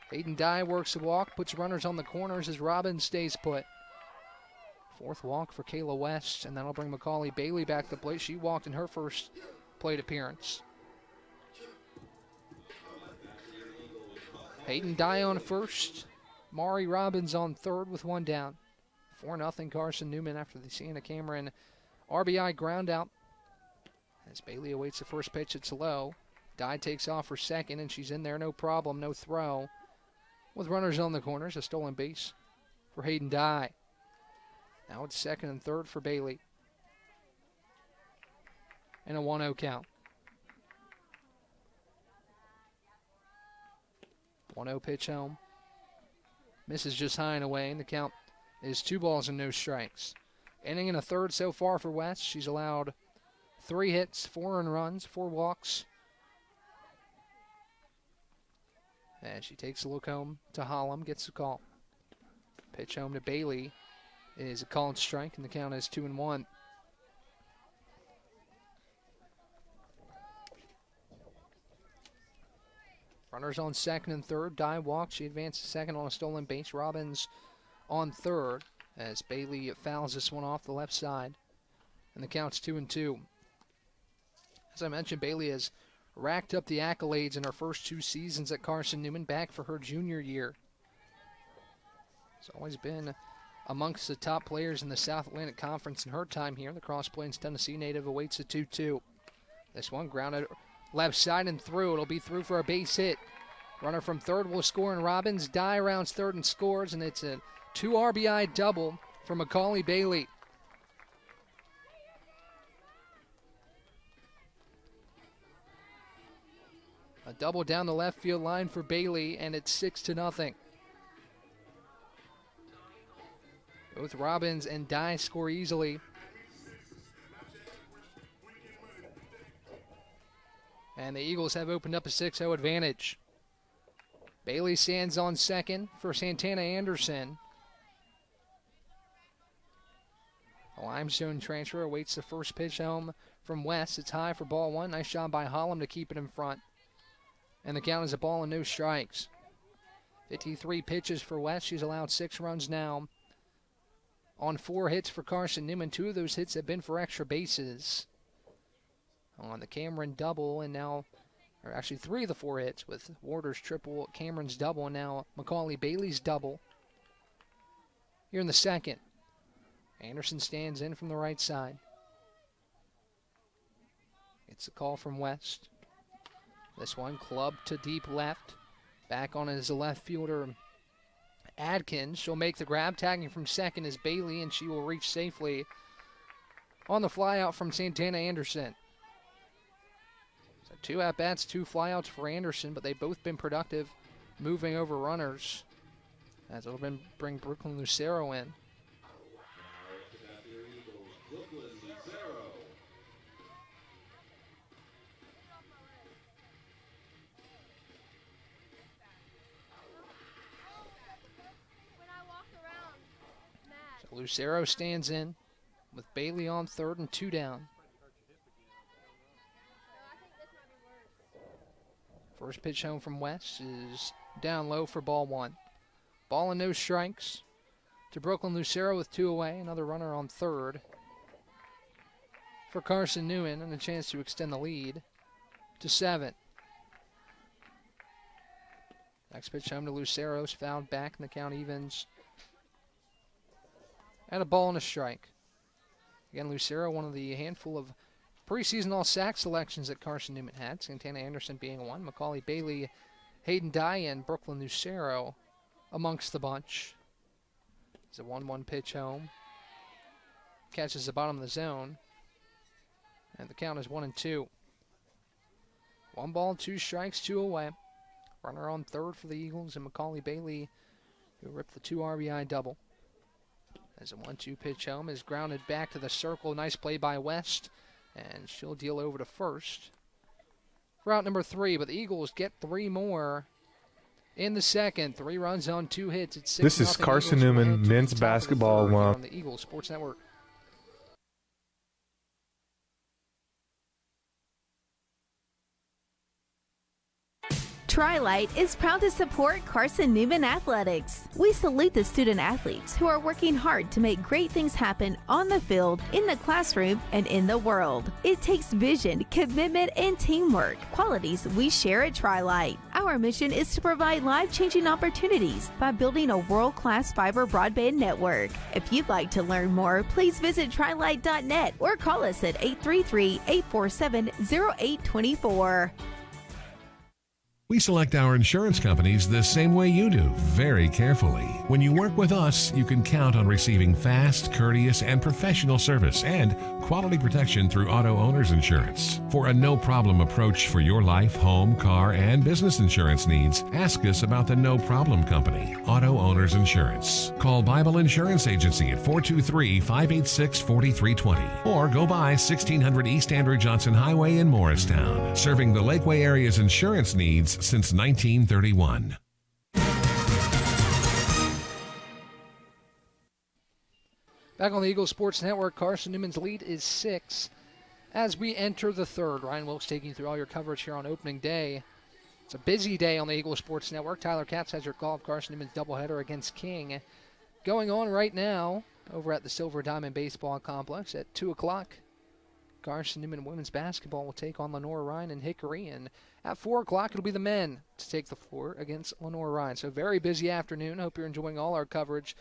Hayden Dye works the walk, puts runners on the corners as Robbins stays put. 4th walk for Kayla West, and that'll bring Macaulay Bailey back to plate. She walked in her first plate appearance. Hayden Dye on first, Mari Robbins on third with 1 down. 4-0 Carson-Newman after the Sienna Cameron RBI ground out. As Bailey awaits the first pitch, it's low. Dye takes off for second, and she's in there, no problem, no throw. With runners on the corners, a stolen base for Hayden Dye. Now it's second and third for Bailey. And a 1-0 count. 1-0 pitch home. Misses just high and away, and the count is 2 balls and no strikes. Inning and a third so far for West. She's allowed 3 hits, 4 earned runs, 4 walks. And she takes a look home to Hollum, gets the call. Pitch home to Bailey is a called strike, and the count is 2-1. Runners on second and third. Dye walks. She advances second on a stolen base. Robbins on third as Bailey fouls this one off the left side. And the count's 2-2. As I mentioned, Bailey has racked up the accolades in her first 2 seasons at Carson-Newman, back for her junior year. She's always been amongst the top players in the South Atlantic Conference in her time here. The Cross Plains, Tennessee native awaits a 2-2. This one grounded left side and through. It'll be through for a base hit. Runner from third will score, and Robbins. Dye rounds third and scores, and it's a 2 RBI double for Macaulay Bailey. A double down the left field line for Bailey, and it's 6-0. Both Robbins and Dye score easily. And the Eagles have opened up a 6-0 advantage. Bailey stands on second for Santana Anderson. A limestone transfer awaits the first pitch home from West. It's high for ball 1. Nice job by Hollum to keep it in front. And the count is a ball and no strikes. 53 pitches for West. She's allowed 6 runs now on 4 hits for Carson-Newman. 2 of those hits have been for extra bases. On the Cameron double, and now, or actually 3 of the 4 hits with Warder's triple, Cameron's double, and now Macaulay Bailey's double. Here in the second, Anderson stands in from the right side. It's a call from West. This one clubbed to deep left. Back on his left fielder, Adkins. She'll make the grab. Tagging from second is Bailey, and she will reach safely on the flyout from Santana Anderson. So 2 at-bats, 2 flyouts for Anderson, but they've both been productive moving over runners. As it'll bring Brooklyn Lucero in. Lucero stands in with Bailey on third and 2 down. First pitch home from West is down low for ball 1. Ball and no strikes to Brooklyn Lucero with 2 away. Another runner on third for Carson-Newman and a chance to extend the lead to 7. Next pitch home to Lucero's fouled back and the count evens. And a ball and a strike. Again, Lucero, one of the handful of preseason all-sack selections that Carson-Newman had. Santana Anderson being one. Macaulay Bailey, Hayden Dye, and Brooklyn Lucero amongst the bunch. It's a 1-1 pitch home. Catches the bottom of the zone. And the count is 1-2. 1 ball, 2 strikes, 2 away. Runner on third for the Eagles and Macaulay Bailey, who ripped the 2 RBI double. As a 1-2 pitch home is grounded back to the circle. Nice play by West. And she'll deal over to first. Route number 3, but the Eagles get 3 more in the second. 3 runs on 2 hits. It's 6-0. This is Carson-Newman men's basketball alum on the Eagles Sports Network. Tri-Light is proud to support Carson-Newman Athletics. We salute the student athletes who are working hard to make great things happen on the field, in the classroom, and in the world. It takes vision, commitment, and teamwork, qualities we share at Tri-Light. Our mission is to provide life-changing opportunities by building a world-class fiber broadband network. If you'd like to learn more, please visit trilight.net or call us at 833-847-0824. We select our insurance companies the same way you do, very carefully. When you work with us, you can count on receiving fast, courteous, and professional service and quality protection through Auto Owners Insurance. For a no-problem approach for your life, home, car, and business insurance needs, ask us about the No Problem Company, Auto Owners Insurance. Call Bible Insurance Agency at 423-586-4320 or go by 1600 East Andrew Johnson Highway in Morristown, serving the Lakeway area's insurance needs since 1931. Back on the Eagles Sports Network, Carson-Newman's lead is 6 as we enter the third. Ryan Wilkes taking you through all your coverage here on opening day. It's a busy day on the Eagles Sports Network. Tyler Katz has your call of Carson-Newman's doubleheader against King. Going on right now over at the Silver Diamond Baseball Complex at 2 o'clock. Carson-Newman women's basketball will take on Lenore Ryan and Hickory, and at 4 o'clock it'll be the men to take the floor against Lenore Ryan. So very busy afternoon. Hope you're enjoying all our coverage.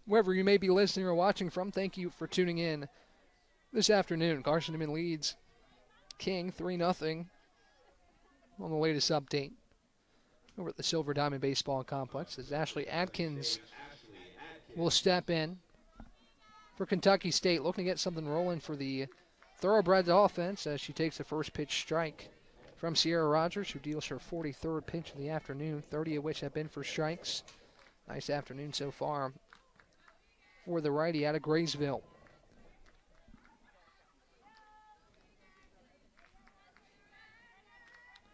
Wherever you may be listening or watching from, thank you for tuning in this afternoon. Carson-Newman leads King 3-0 on the latest update over at the Silver Diamond Baseball Complex as Ashley Adkins will step in for Kentucky State, looking to get something rolling for the Thoroughbreds offense as she takes the first pitch strike from Sierra Rogers, who deals her 43rd pitch of the afternoon, 30 of which have been for strikes. Nice afternoon so far for the righty out of Graysville.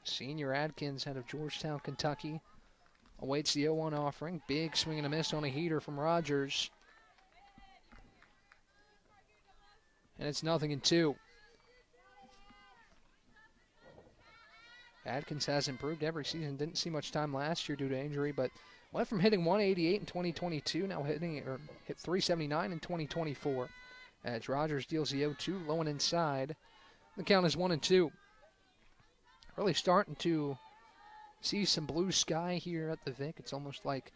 Senior Adkins out of Georgetown, Kentucky, awaits the 0-1 offering. Big swing and a miss on a heater from Rogers. And it's 0-2. Adkins has improved every season. Didn't see much time last year due to injury, but went from hitting 188 in 2022, now hit 379 in 2024. As Rogers deals the 0-2, low and inside. The count is 1-2. Really starting to see some blue sky here at the Vic. It's almost like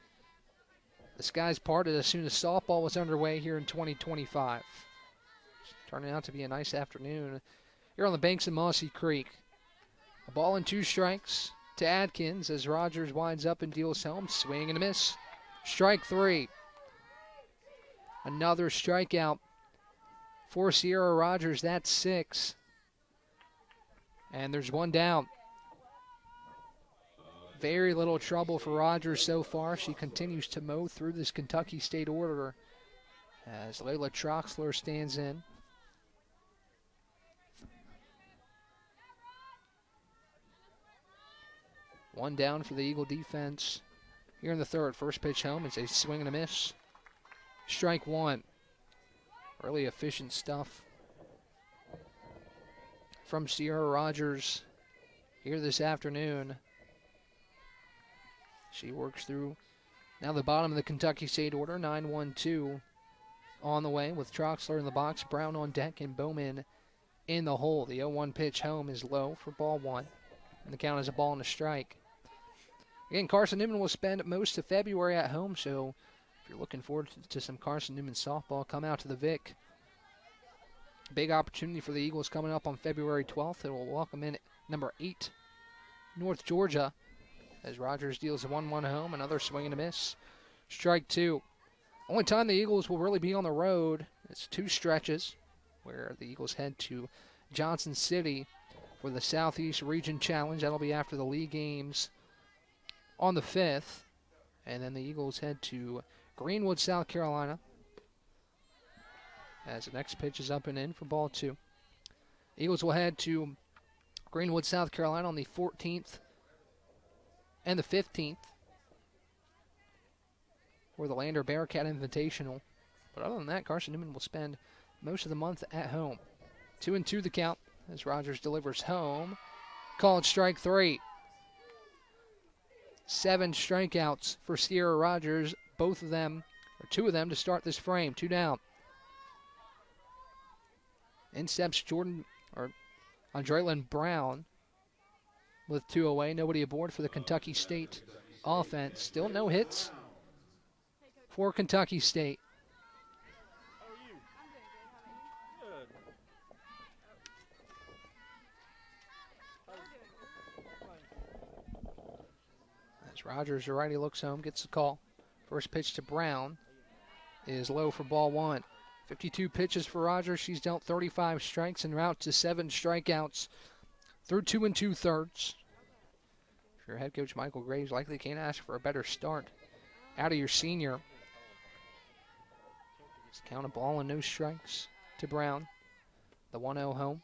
the skies parted as soon as softball was underway here in 2025. Turning out to be a nice afternoon here on the banks of Mossy Creek. A ball and 2 strikes to Adkins as Rogers winds up and deals home. Swing and a miss. Strike 3. Another strikeout for Sierra Rogers. That's 6. And there's 1 down. Very little trouble for Rogers so far. She continues to mow through this Kentucky State order as Layla Troxler stands in. One down for the Eagle defense here in the third. First pitch home. It's a swing and a miss. Strike 1. Really efficient stuff from Sierra Rogers here this afternoon. She works through Now the bottom of the Kentucky State order, 9-1-2 on the way with Troxler in the box, Brown on deck, and Bowman in the hole. The 0-1 pitch home is low for ball one, and the count is a ball and a strike. Again, Carson-Newman will spend most of February at home, so if you're looking forward to some Carson-Newman softball, come out to the Vic. Big opportunity for the Eagles coming up on February 12th. It will welcome in number 8, North Georgia, as Rogers deals a 1-1 home. Another swing and a miss. Strike two. Only time the Eagles will really be on the road is 2 stretches, where the Eagles head to Johnson City for the Southeast Region Challenge. That'll be after the league games on the 5th. And then the Eagles head to Greenwood, South Carolina, as the next pitch is up and in for ball 2. Eagles will head to Greenwood, South Carolina on the 14th and the 15th for the Lander Bearcat Invitational. But other than that, Carson-Newman will spend most of the month at home. 2-2 the count as Rogers delivers home. Called strike 3. 7 strikeouts for Sierra Rogers, both of them, or 2 of them, to start this frame. 2 down. In steps Andrelin Brown with 2 away. Nobody aboard for the Kentucky State offense. Still no hits for Kentucky State. As Rogers, the righty, looks home, gets the call. First pitch to Brown is low for ball 1. 52 pitches for Rogers. She's dealt 35 strikes en route to 7 strikeouts through 2 2/3. If your head coach Michael Graves likely can't ask for a better start out of your senior. Just count a ball and no strikes to Brown. The 1-0 home.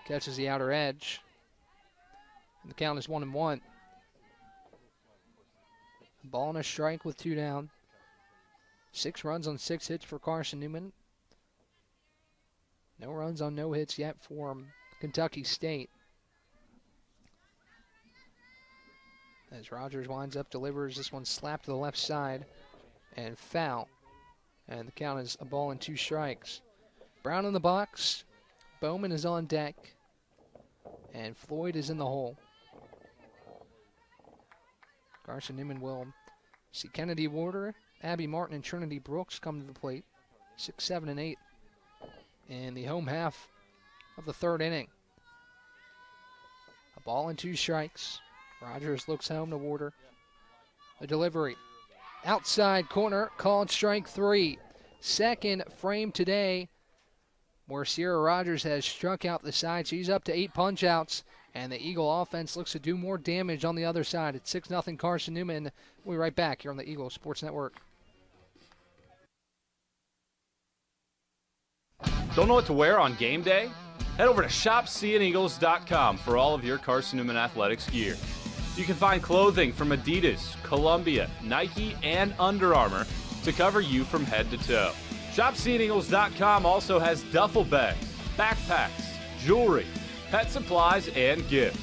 Catches the outer edge. And the count is 1-1. A ball and a strike with 2 down. 6 runs on 6 hits for Carson-Newman. No runs on no hits yet for Kentucky State. As Rogers winds up, delivers this one slapped to the left side and foul. And the count is a ball and 2 strikes. Brown in the box. Bowman is on deck. And Floyd is in the hole. Carson-Newman will see Kennedy Warder, Abby Martin, and Trinity Brooks come to the plate. 6, 7, and 8 in the home half of the 3rd inning. A ball and 2 strikes. Rogers looks home to Warder. The delivery. Outside corner, called strike 3. Second frame today where Sierra Rogers has struck out the side. She's up to 8 punch-outs, and the Eagle offense looks to do more damage on the other side. It's 6-0 Carson-Newman. We'll be right back here on the Eagle Sports Network. Don't know what to wear on game day? Head over to shopseeandeagles.com for all of your Carson-Newman athletics gear. You can find clothing from Adidas, Columbia, Nike, and Under Armour to cover you from head to toe. ShopSeeingEagles.com also has duffel bags, backpacks, jewelry, pet supplies, and gifts.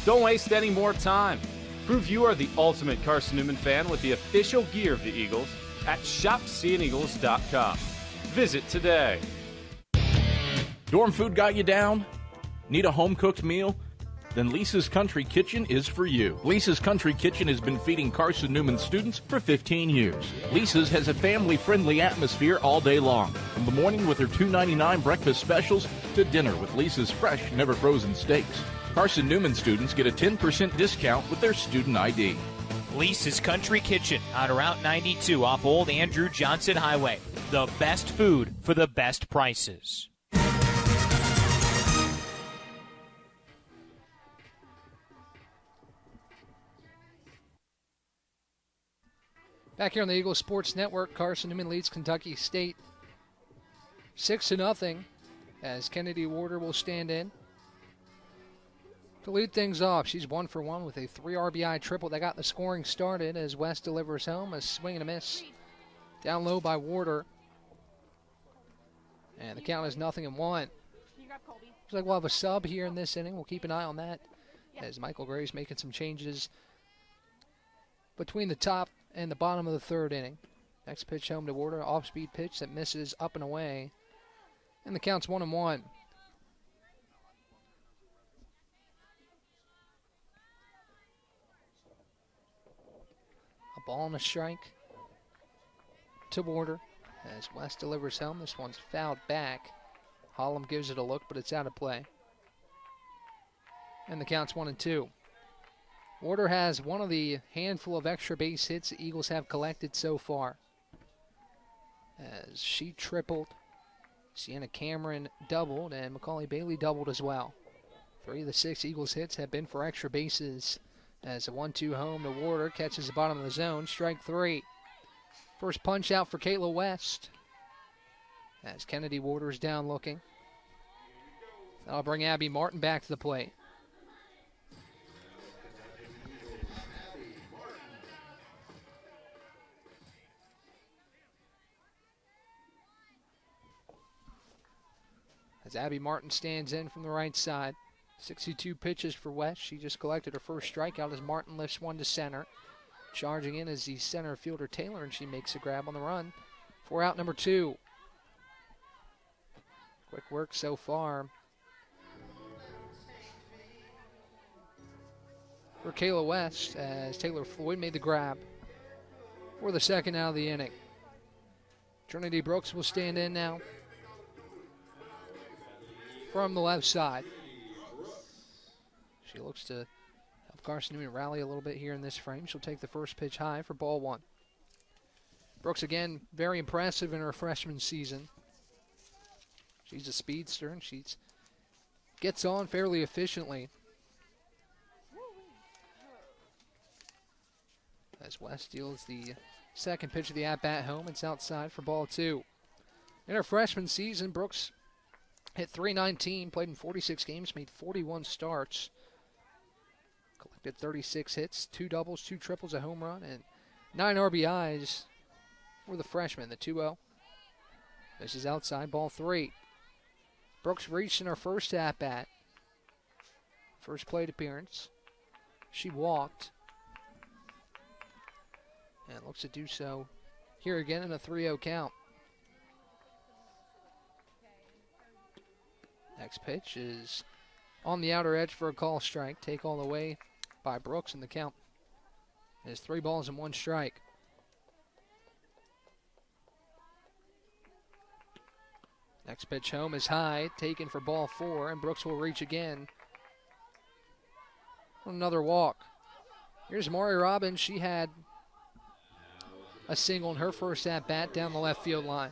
Don't waste any more time. Prove you are the ultimate Carson-Newman fan with the official gear of the Eagles at ShopSeeingEagles.com. Visit today. Dorm food got you down? Need a home-cooked meal? Then Lisa's Country Kitchen is for you. Lisa's Country Kitchen has been feeding Carson-Newman students for 15 years. Lisa's has a family-friendly atmosphere all day long, from the morning with her $2.99 breakfast specials to dinner with Lisa's fresh, never-frozen steaks. Carson-Newman students get a 10% discount with their student ID. Lisa's Country Kitchen on Route 92 off Old Andrew Johnson Highway. The best food for the best prices. Back here on the Eagle Sports Network, Carson-Newman leads Kentucky State 6-0 as Kennedy Warder will stand in to lead things off. She's 1 for 1 with a 3 RBI triple that got the scoring started as West delivers home. A swing and a miss down low by Warder. And the count is 0-1. Looks like we'll have a sub here in this inning. We'll keep an eye on that as Michael Graves making some changes between the top in the bottom of the third inning. Next pitch home to Warder, off-speed pitch that misses up and away. And the count's 1-1. A ball and a strike to Warder as West delivers home. This one's fouled back. Hollum gives it a look, but it's out of play. And the count's 1-2. Warder has one of the handful of extra base hits the Eagles have collected so far, as she tripled, Sienna Cameron doubled, and Macaulay Bailey doubled as well. 3 of the 6 Eagles hits have been for extra bases, as a 1-2 home to Warder catches the bottom of the zone. Strike 3. First punch out for Kayla West, as Kennedy Warder's down looking. That'll bring Abby Martin back to the plate. As Abby Martin stands in from the right side. 62 pitches for West. She just collected her first strikeout as Martin lifts one to center. Charging in is the center fielder Taylor, and she makes a grab on the run for out number 2. Quick work so far for Kayla West as Taylor Floyd made the grab for the second out of the inning. Trinity Brooks will stand in now from the left side. She looks to help Carson-Newman rally a little bit here in this frame. She'll take the first pitch high for ball 1. Brooks, again, very impressive in her freshman season. She's a speedster, and she gets on fairly efficiently. As West deals the second pitch of the at-bat home, it's outside for ball 2. In her freshman season, Brooks hit .319, played in 46 games, made 41 starts. Collected 36 hits, 2 doubles, 2 triples, a home run, and 9 RBIs for the freshman, the 2-0. This is outside, ball 3. Brooks reached in her first at-bat. First plate appearance. She walked. And looks to do so here again in a 3-0 count. Next pitch is on the outer edge for a call strike. Take all the way by Brooks, and the count is 3 balls and 1 strike. Next pitch home is high, taken for ball 4, and Brooks will reach again. Another walk. Here's Maury Robbins. She had a single in her first at-bat down the left field line.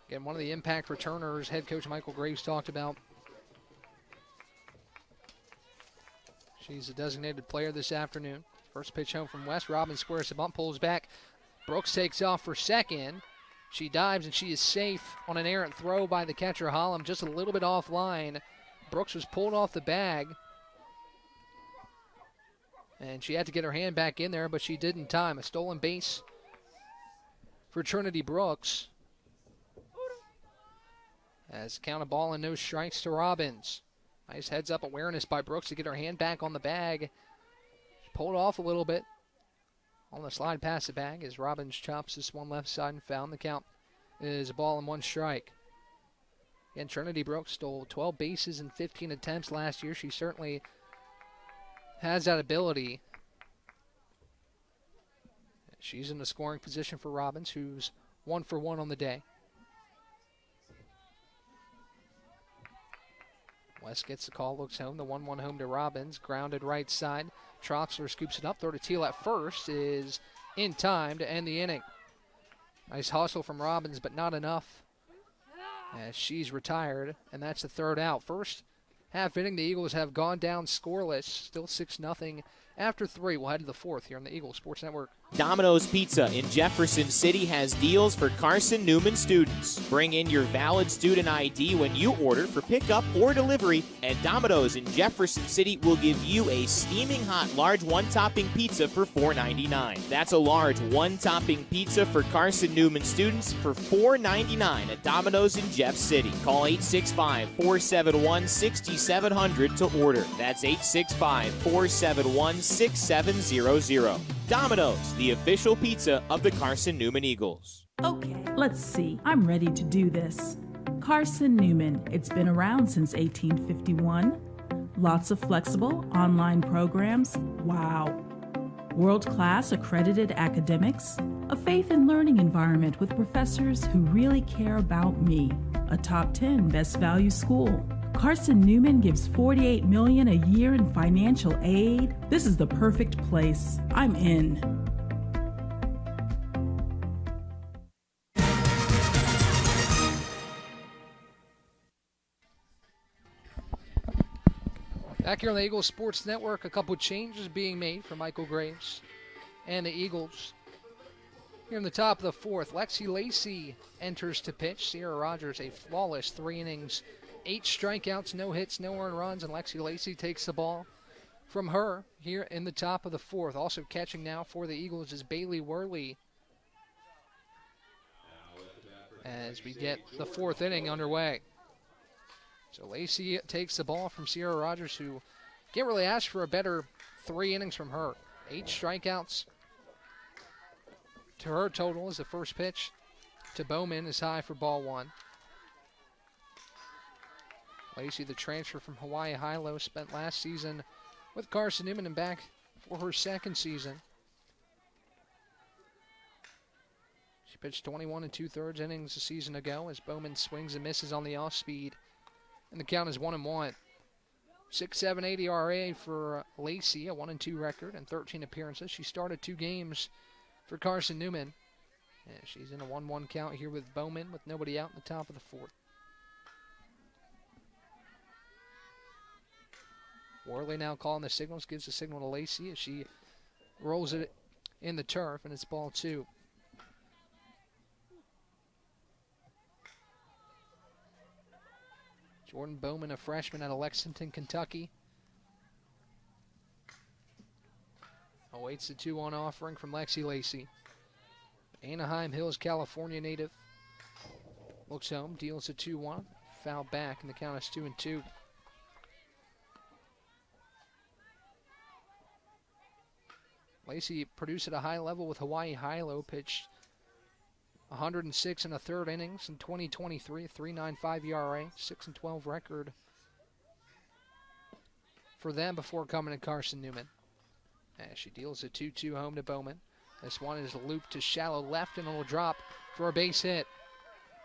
Again, one of the impact returners head coach Michael Graves talked about. She's a designated player this afternoon. First pitch home from West. Robbins squares the bunt, pulls back. Brooks takes off for second. She dives, and she is safe on an errant throw by the catcher, Hollum, just a little bit offline. Brooks was pulled off the bag, and she had to get her hand back in there, but she did in time. A stolen base for Trinity Brooks. As count a ball and no strikes to Robbins. Nice heads-up awareness by Brooks to get her hand back on the bag. She pulled off a little bit on the slide past the bag as Robbins chops this one left side and found. The count is a ball and 1 strike. Again, Trinity Brooks stole 12 bases in 15 attempts last year. She certainly has that ability. She's in the scoring position for Robbins, who's 1 for 1 on the day. West gets the call, looks home. The 1-1 home to Robbins. Grounded right side. Troxler scoops it up. Throw to Teal at first is in time to end the inning. Nice hustle from Robbins, but not enough as she's retired, and that's the third out. First half inning, the Eagles have gone down scoreless. Still 6-0 after 3. We'll head to the 4th here on the Eagle Sports Network. Domino's Pizza in Jefferson City has deals for Carson-Newman students. Bring in your valid student ID when you order for pickup or delivery, and Domino's in Jefferson City will give you a steaming hot large 1-topping pizza for $4.99. That's a large 1-topping pizza for Carson-Newman students for $4.99 at Domino's in Jeff City. Call 865-471-6700 to order. That's 865-471-6700. 888-281-6700. Domino's, the official pizza of the Carson-Newman Eagles. Okay, let's see. I'm ready to do this. Carson-Newman. It's been around since 1851. Lots of flexible online programs. Wow. World-class accredited academics. A faith and learning environment with professors who really care about me. A top 10 best value school. Carson-Newman gives $48 million a year in financial aid. This is the perfect place. I'm in. Back here on the Eagles Sports Network, a couple changes being made for Michael Graves and the Eagles. Here in the top of the fourth, Lexi Lacey enters to pitch. Sierra Rogers, a flawless 3 innings, 8 strikeouts, no hits, no earned runs, and Lexi Lacey takes the ball from her here in the top of the fourth. Also catching now for the Eagles is Bailey Worley as we get the 4th inning underway. So Lacey takes the ball from Sierra Rogers, who can't really ask for a better 3 innings from her. 8 strikeouts to her total as the first pitch to Bowman is high for ball 1. Lacey, the transfer from Hawaii Hilo, spent last season with Carson-Newman and back for her 2nd season. She pitched 21 2/3 innings a season ago as Bowman swings and misses on the off-speed. And the count is 1-1. 6.78 ERA for Lacey, a 1-2 record and 13 appearances. She started 2 games for Carson-Newman. And she's in a 1-1 count here with Bowman with nobody out in the top of the 4th. Worley now calling the signals, gives the signal to Lacey as she rolls it in the turf, and it's ball 2. Jordan Bowman, a freshman out of Lexington, Kentucky, awaits the 2-1 offering from Lexi Lacey. Anaheim Hills, California native. Looks home, deals a 2-1. Foul back, and the count is 2-2. Lacey produced at a high level with Hawaii Hilo, pitched 106 1/3 innings in 2023, a 3.95 ERA, 6-12 record for them before coming to Carson-Newman. As she deals a 2-2 home to Bowman. This one is looped to shallow left and it'll drop for a base hit.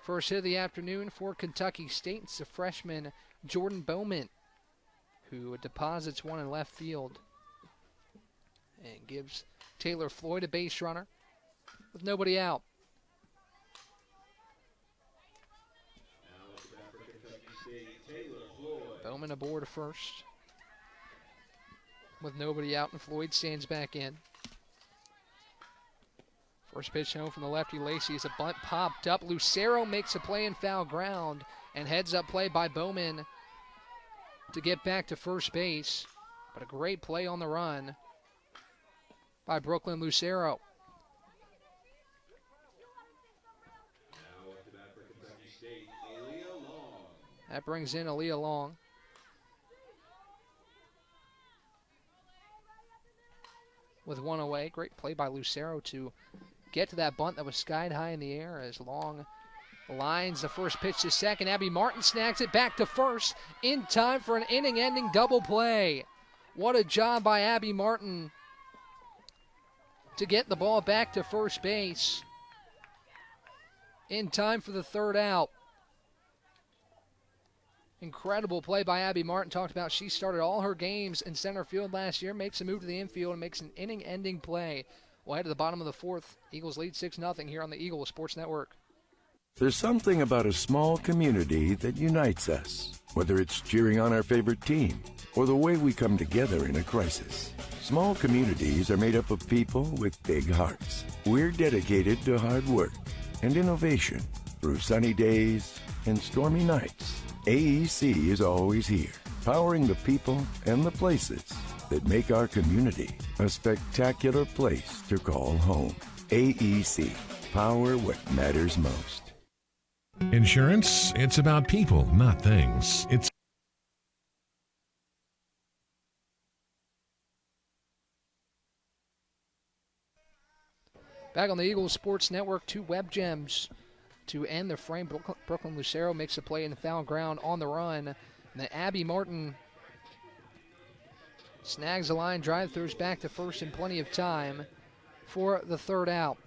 First hit of the afternoon for Kentucky State. It's the freshman Jordan Bowman who deposits one in left field and gives Taylor Floyd a base runner with nobody out. Bowman aboard at first with nobody out, and Floyd stands back in. First pitch home from the lefty Lacey as a bunt popped up. Lucero makes a play in foul ground and heads up play by Bowman to get back to first base. But a great play on the run by Brooklyn Lucero. That brings in Aaliyah Long. With one away, great play by Lucero to get to that bunt that was skied high in the air as Long lines the first pitch to second. Abby Martin snags it back to first in time for an inning-ending double play. What a job by Abby Martin to get the ball back to first base in time for the 3rd out. Incredible play by Abby Martin. Talked about she started all her games in center field last year, makes a move to the infield, and makes an inning-ending play. We'll head to the bottom of the 4th. Eagles lead 6-0 here on the Eagles Sports Network. There's something about a small community that unites us, whether it's cheering on our favorite team or the way we come together in a crisis. Small communities are made up of people with big hearts. We're dedicated to hard work and innovation through sunny days and stormy nights. AEC is always here, powering the people and the places that make our community a spectacular place to call home. AEC, power what matters most. Insurance, it's about people, not things. It's Back on the Eagles Sports Network, 2 web gems to end the frame. Brooklyn Lucero makes a play in the foul ground on the run. And then Abby Martin snags the line drive, throws back to first in plenty of time for the third out.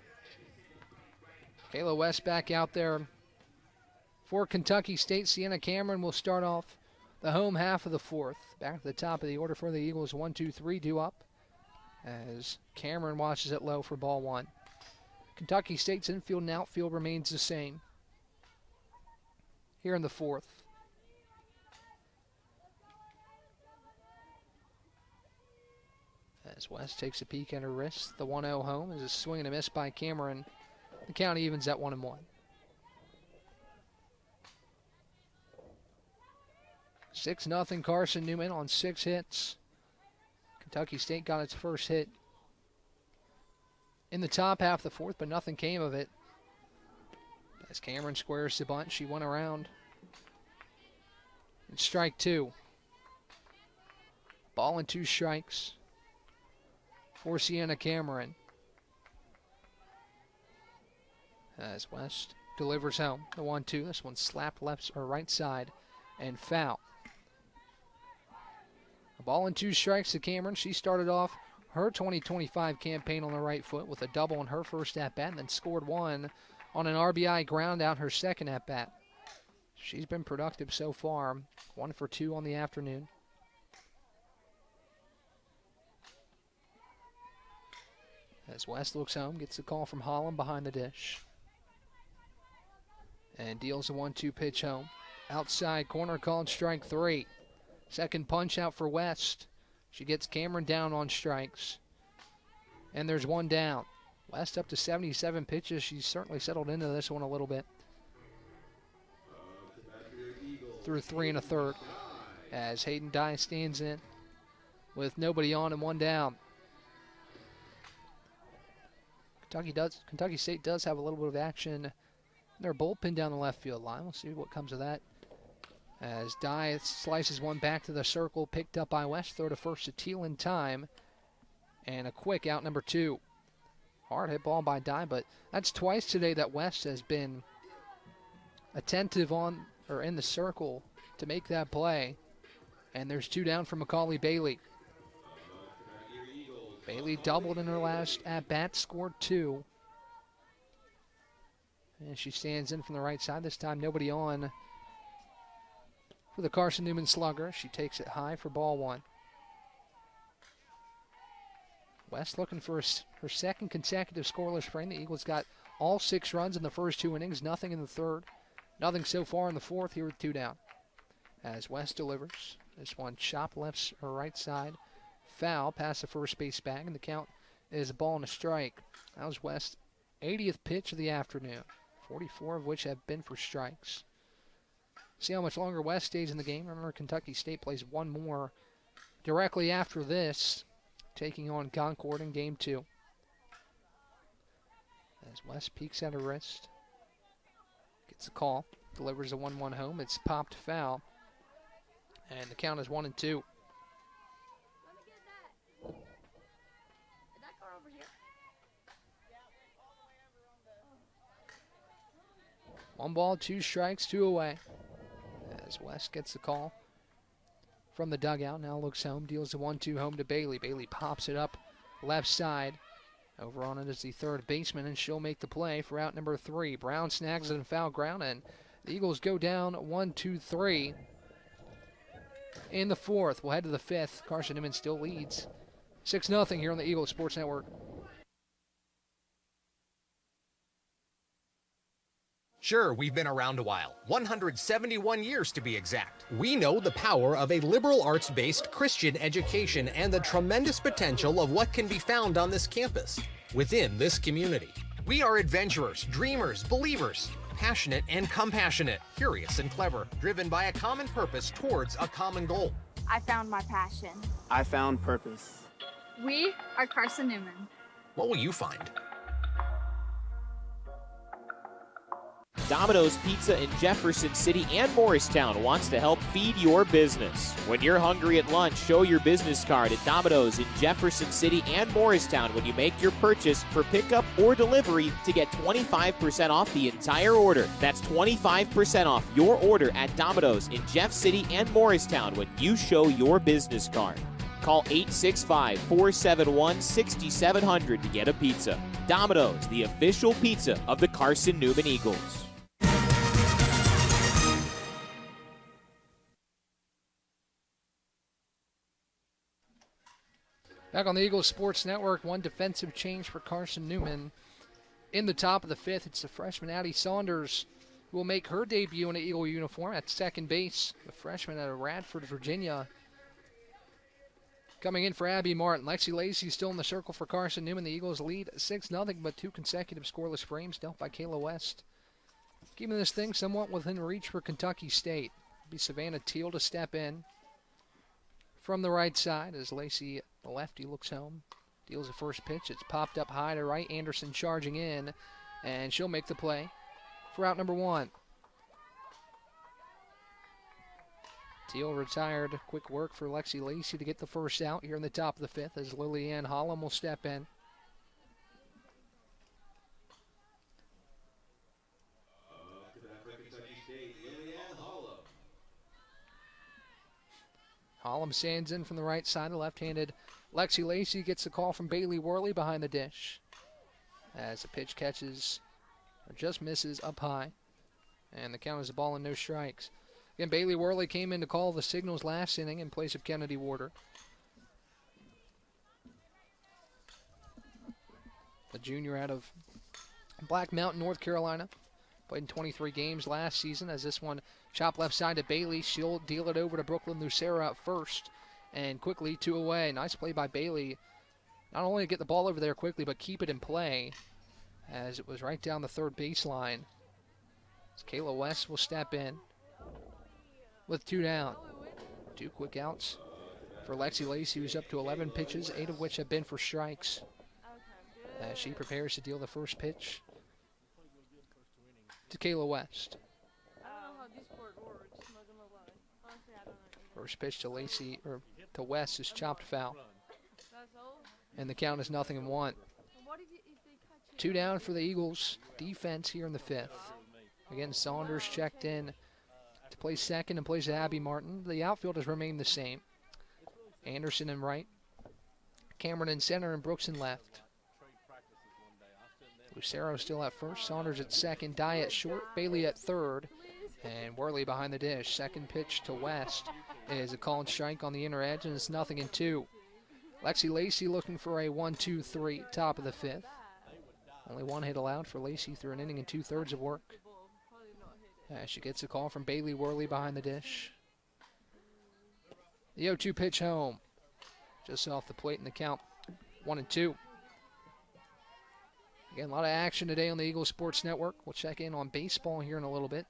Kayla West back out there for Kentucky State. Sienna Cameron will start off the home half of the fourth. Back to the top of the order for the Eagles. 1, 2, 3 due up as Cameron watches it low for ball one. Kentucky State's infield and outfield remains the same here in the fourth. As West takes a peek at her wrist, the 1-0 home is a swing and a miss by Cameron. The count evens at 1-1. 6-0 Carson-Newman on 6 hits. Kentucky State got its first hit in the top half of the fourth, but nothing came of it. As Cameron squares the bunt, she went around. And strike 2. Ball and 2 strikes for Sienna Cameron. As West delivers home the 1-2. This one slapped left or right side and foul. A ball and 2 strikes to Cameron. She started off her 2025 campaign on the right foot with a double in her first at-bat and then scored one on an RBI ground out her second at-bat. She's been productive so far. 1 for 2 on the afternoon. As West looks home, gets a call from Holland behind the dish. And deals a 1-2 pitch home. Outside corner called strike 3. Second punch out for West. She gets Cameron down on strikes. And there's one down. West up to 77 pitches. She's certainly settled into this one a little bit. Through 3 1/3. As Hayden Dye stands in with nobody on and 1 down. Kentucky State does have a little bit of action in their bullpen down the left field line. We'll see what comes of that. As Dye slices one back to the circle, picked up by West. Throw to first to Teal in time. And a quick out number 2. Hard hit ball by Dye, but that's twice today that West has been attentive on or in the circle to make that play. And there's 2 down for Macaulay Bailey. Bailey doubled in her last at-bat, scored 2. And she stands in from the right side. This time nobody on for the Carson-Newman slugger. She takes it high for ball 1. West looking for her second consecutive scoreless frame. The Eagles got all 6 runs in the first 2 innings, nothing in the third. Nothing so far in the fourth, here with 2 down. As West delivers, this one chopped left or right side. Foul past the first base bag, and the count is a ball and a strike. That was West's 80th pitch of the afternoon, 44 of which have been for strikes. See how much longer West stays in the game. Remember, Kentucky State plays one more directly after this, taking on Concord in Game 2. As West peeks at her wrist, gets a call, delivers a 1-1 home. It's popped foul, and the count is 1-2. One ball, 2 strikes, 2 away. As West gets the call from the dugout, now looks home, deals the 1-2 home to Bailey. Bailey pops it up left side. Over on it is the third baseman, and she'll make the play for out number 3. Brown snags it in foul ground, and the Eagles go down 1-2-3 in the fourth. We'll head to the fifth. Carson-Newman still leads 6-0 here on the Eagles Sports Network. Sure, we've been around a while, 171 years to be exact. We know the power of a liberal arts-based Christian education and the tremendous potential of what can be found on this campus, within this community. We are adventurers, dreamers, believers, passionate and compassionate, curious and clever, driven by a common purpose towards a common goal. I found my passion. I found purpose. We are Carson-Newman. What will you find? Domino's Pizza in Jefferson City and Morristown wants to help feed your business. When you're hungry at lunch, show your business card at Domino's in Jefferson City and Morristown when you make your purchase for pickup or delivery to get 25% off the entire order. That's 25% off your order at Domino's in Jeff City and Morristown when you show your business card. Call 865-471-6700 to get a pizza. Domino's, the official pizza of the Carson-Newman Eagles. Back on the Eagles Sports Network, one defensive change for Carson-Newman. In the top of the fifth, it's the freshman Addie Saunders who will make her debut in an Eagle uniform at second base. The freshman out of Radford, Virginia. Coming in for Abby Martin. Lexi Lacey still in the circle for Carson-Newman. The Eagles lead 6-0, but 2 consecutive scoreless frames dealt by Kayla West. Keeping this thing somewhat within reach for Kentucky State. It'll be Savannah Teal to step in from the right side as Lacey, the lefty, looks home. Deals the first pitch. It's popped up high to right. Anderson charging in, and she'll make the play for out number 1. Teal retired. Quick work for Lexi Lacey to get the first out here in the top of the fifth as Lillian Hollum will step in. Hollum sands in from the right side. The left-handed Lexi Lacey gets the call from Bailey Worley behind the dish as the pitch catches or just misses up high. And the count is a ball and no strikes. Again, Bailey Worley came in to call the signals last inning in place of Kennedy Warder. The junior out of Black Mountain, North Carolina. Played in 23 games last season as this one chopped left side to Bailey. She'll deal it over to Brooklyn Lucera at first. And quickly 2 away. Nice play by Bailey. Not only to get the ball over there quickly, but keep it in play as it was right down the third baseline. As Kayla West will step in with 2 down. 2 quick outs for Lexi Lacey, who's up to 11 pitches, 8 of which have been for strikes. As she prepares to deal the first pitch to Kayla West. First pitch to Lacey, or to West, is chopped foul. And the count is 0-1. 2 down for the Eagles defense here in the fifth. Again, Saunders checked in to play second in place of Abby Martin. The outfield has remained the same. Anderson in right. Cameron in center and Brooks in left. Lucero still at first. Saunders at second. Dye at short. Bailey at third. And Worley behind the dish. Second pitch to West is a call and strike on the inner edge, and it's 0-2. Lexi Lacey looking for a 1-2-3 top of the fifth. Only 1 hit allowed for Lacey through an inning and 2/3 of work. She gets a call from Bailey Worley behind the dish. The 0-2 pitch home. Just off the plate in the count. 1-2. Again, a lot of action today on the Eagles Sports Network. We'll check in on baseball here in a little bit.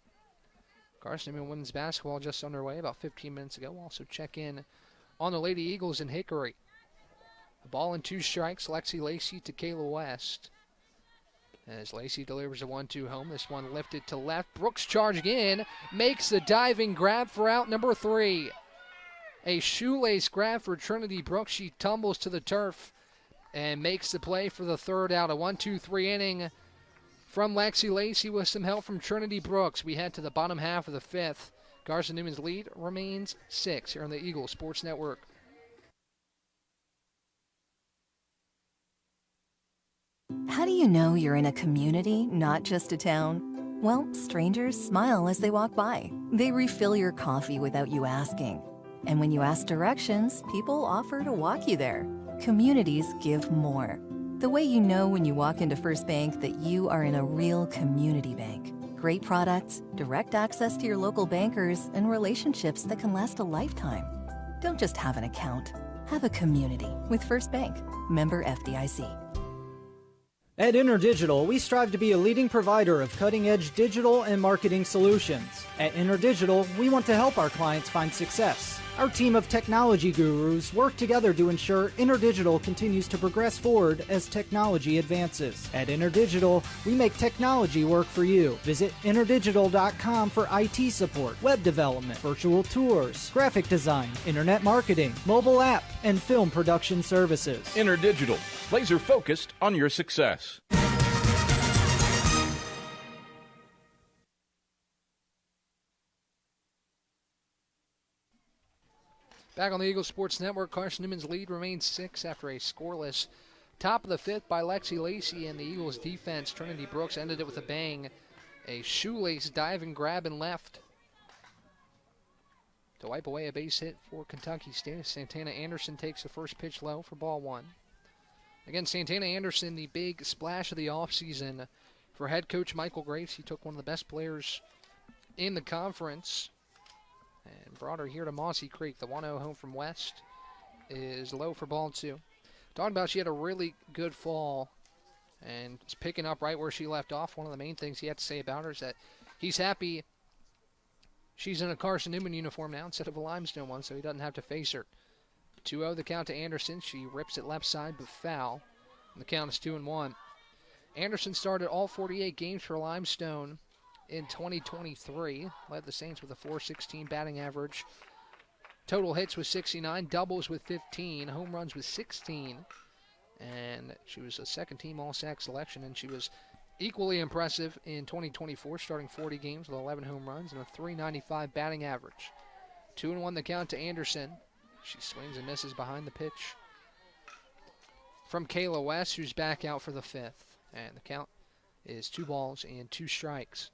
Carson-Newman women's basketball just underway about 15 minutes ago. We'll also check in on the Lady Eagles in Hickory. A ball and 2 strikes. Lexi Lacey to Kayla West. As Lacey delivers a 1-2 home. This one lifted to left. Brooks charging in. Makes the diving grab for out number 3. A shoelace grab for Trinity Brooks. She tumbles to the turf and makes the play for the third out. A 1-2-3 inning from Lexi Lacey with some help from Trinity Brooks. We head to the bottom half of the fifth. Carson-Newman's lead remains 6 here on the Eagles Sports Network. How do you know you're in a community, not just a town? Well, strangers smile as they walk by. They refill your coffee without you asking. And when you ask directions, people offer to walk you there. Communities give more. The way you know when you walk into First Bank that you are in a real community bank. Great products, direct access to your local bankers, and relationships that can last a lifetime. Don't just have an account. Have a community with First Bank. Member FDIC. At InterDigital, we strive to be a leading provider of cutting-edge digital and marketing solutions. At InterDigital, we want to help our clients find success. Our team of technology gurus work together to ensure InterDigital continues to progress forward as technology advances. At InterDigital, we make technology work for you. Visit interdigital.com for IT support, web development, virtual tours, graphic design, internet marketing, mobile app, and film production services. InterDigital, laser focused on your success. Back on the Eagle Sports Network, Carson-Newman's lead remains 6 after a scoreless top of the 5th by Lexi Lacey, and the Eagles' defense, Trinity Brooks, ended it with a bang. A shoelace dive and grab and left to wipe away a base hit for Kentucky State. Santana Anderson takes the first pitch low for ball 1. Again, Santana Anderson, the big splash of the offseason for head coach Michael Graves. He took one of the best players in the conference and brought her here to Mossy Creek. The 1-0 home from West is low for ball 2. Talking about she had a really good fall and is picking up right where she left off. One of the main things he had to say about her is that he's happy she's in a Carson-Newman uniform now instead of a Limestone one, so he doesn't have to face her. 2-0 the count to Anderson. She rips it left side but foul. And the count is 2-1. Anderson started all 48 games for Limestone in 2023. Led the Saints with a .416 batting average. Total hits was 69, doubles with 15, home runs with 16. And she was a second-team All-SAC selection, and she was equally impressive in 2024, starting 40 games with 11 home runs and a .395 batting average. 2-1 the count to Anderson. She swings and misses behind the pitch from Kayla West, who's back out for the 5th. And the count is 2 balls and 2 strikes.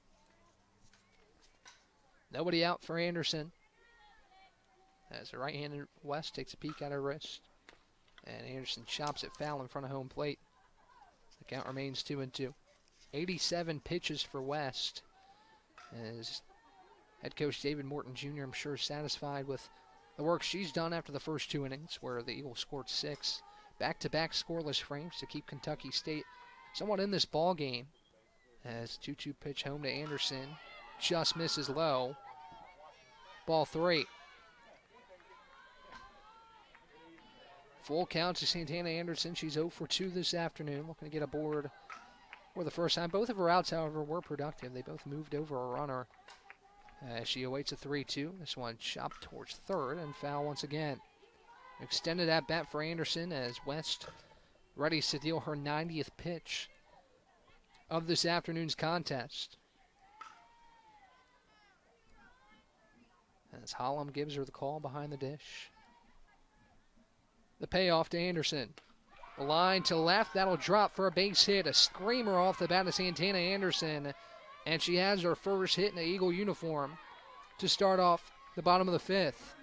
Nobody out for Anderson, as the right-handed West takes a peek at her wrist. And Anderson chops it foul in front of home plate. The count remains 2-2. 87 pitches for West, as head coach David Morton Jr., I'm sure, is satisfied with the work she's done after the first 2 innings, where the Eagles scored 6. Back-to-back scoreless frames to keep Kentucky State somewhat in this ball game. As 2-2 pitch home to Anderson, just misses low. Ball 3. Full count to Santana Anderson. She's 0 for 2 this afternoon, looking to get aboard for the first time. Both of her outs, however, were productive. They both moved over a runner. As she awaits a 3-2. This one chopped towards third and foul once again. Extended at bat for Anderson as West ready to deal her 90th pitch of this afternoon's contest. As Hollum gives her the call behind the dish. The payoff to Anderson. A line to left, that'll drop for a base hit. A screamer off the bat of Santana Anderson. And she has her first hit in the Eagle uniform to start off the bottom of the 5th.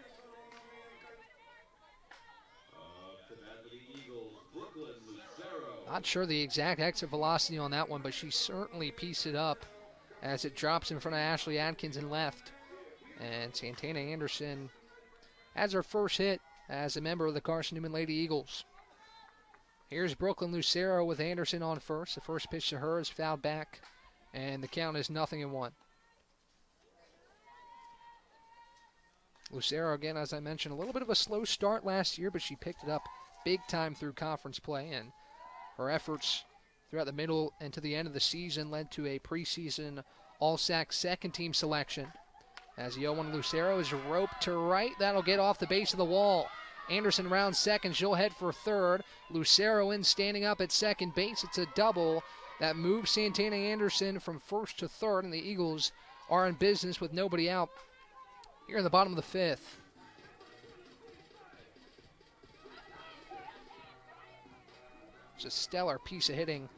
Not sure the exact exit velocity on that one, but she certainly pieced it up as it drops in front of Ashley Atkins in left. And Santana Anderson has her first hit as a member of the Carson-Newman Lady Eagles. Here's Brooklyn Lucero with Anderson on first. The first pitch to her is fouled back, and the count is 0-1. Lucero, again, as I mentioned, a little bit of a slow start last year, but she picked it up big time through conference play, and her efforts throughout the middle and to the end of the season led to a preseason All-SAC second-team selection. As the 0-1 Lucero is roped to right, that'll get off the base of the wall. Anderson rounds second, she'll head for third. Lucero in standing up at second base. It's a double that moves Santana Anderson from first to third, and the Eagles are in business with nobody out here in the bottom of the 5th. It's a stellar piece of hitting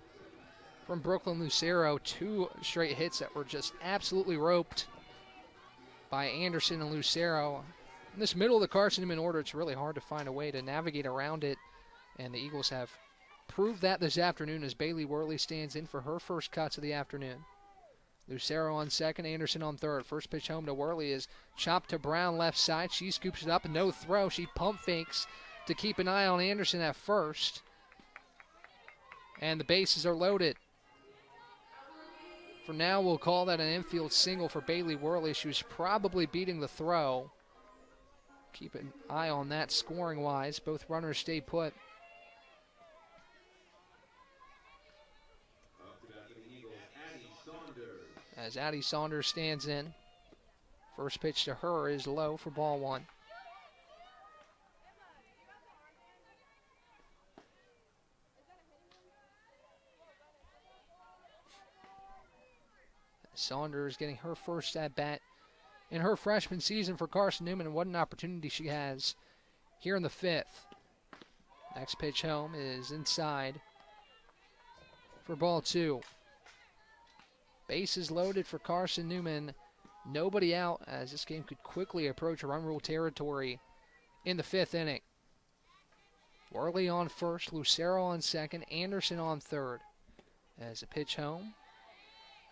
from Brooklyn Lucero. 2 straight hits that were just absolutely roped by Anderson and Lucero. In this middle of the Carson-Newman order, it's really hard to find a way to navigate around it, and the Eagles have proved that this afternoon as Bailey Worley stands in for her first cuts of the afternoon. Lucero on second, Anderson on third. First pitch home to Worley is chopped to Brown left side. She scoops it up, no throw. She pump fakes to keep an eye on Anderson at first. And the bases are loaded. For now, we'll call that an infield single for Bailey Worley. She was probably beating the throw. keep an eye on that scoring-wise. Both runners stay put. As Addie Saunders stands in. First pitch to her is low for ball one. Saunders getting her first at-bat in her freshman season for Carson-Newman, and what an opportunity she has here in the fifth. Next pitch home is inside for ball two. Bases loaded for Carson-Newman. Nobody out as this game could quickly approach run rule territory in the fifth inning. Worley on first, Lucero on second, Anderson on third. As a pitch home,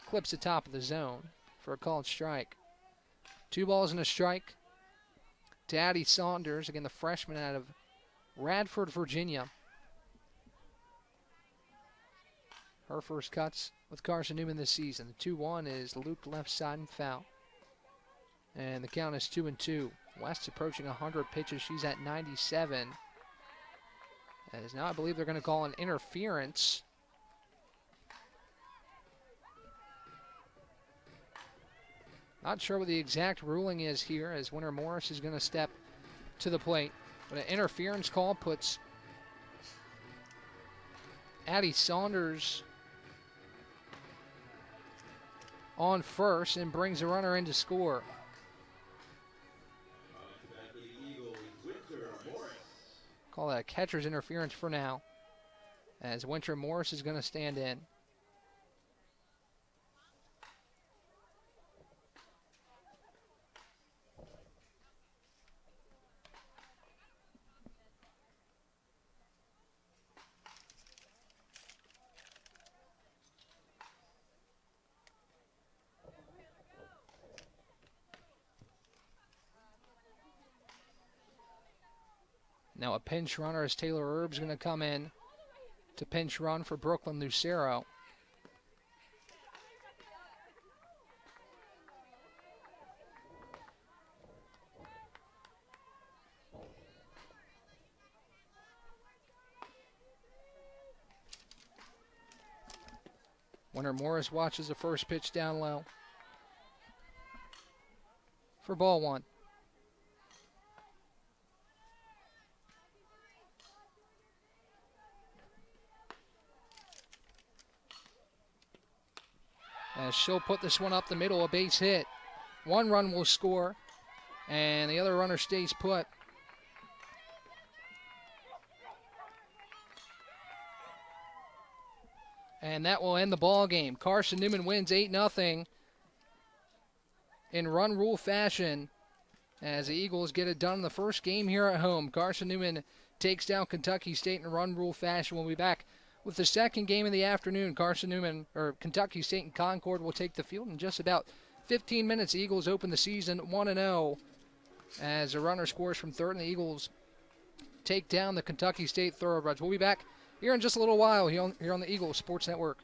clips the top of the zone for a called strike. 2 balls and a strike to Addie Saunders, again the freshman out of Radford, Virginia. Her first cuts with Carson-Newman this season. The 2-1 is looped left side and foul. And the count is 2-2. West approaching 100 pitches. She's at 97. As now I believe they're going to call an interference. Not sure what the exact ruling is here, as Winter Morris is going to step to the plate. But an interference call puts Addie Saunders on first and brings a runner in to score. Call that a catcher's interference for now, as Winter Morris is going to stand in. Now a pinch runner as Taylor Erb's going to come in to pinch run for Brooklyn Lucero. Winter Morris watches the first pitch down low for ball one. As she'll put this one up the middle, a base hit. 1 run will score, and the other runner stays put. And that will end the ball game. Carson-Newman wins 8-0 in run rule fashion as the Eagles get it done in the first game here at home. Carson-Newman takes down Kentucky State in run rule fashion. We'll be back with the second game in the afternoon. Carson-Newman, or Kentucky State and Concord, will take the field in just about 15 minutes. The Eagles open the season 1-0 as a runner scores from third, and the Eagles take down the Kentucky State Thoroughbreds. We'll be back here in just a little while here on the Eagles Sports Network.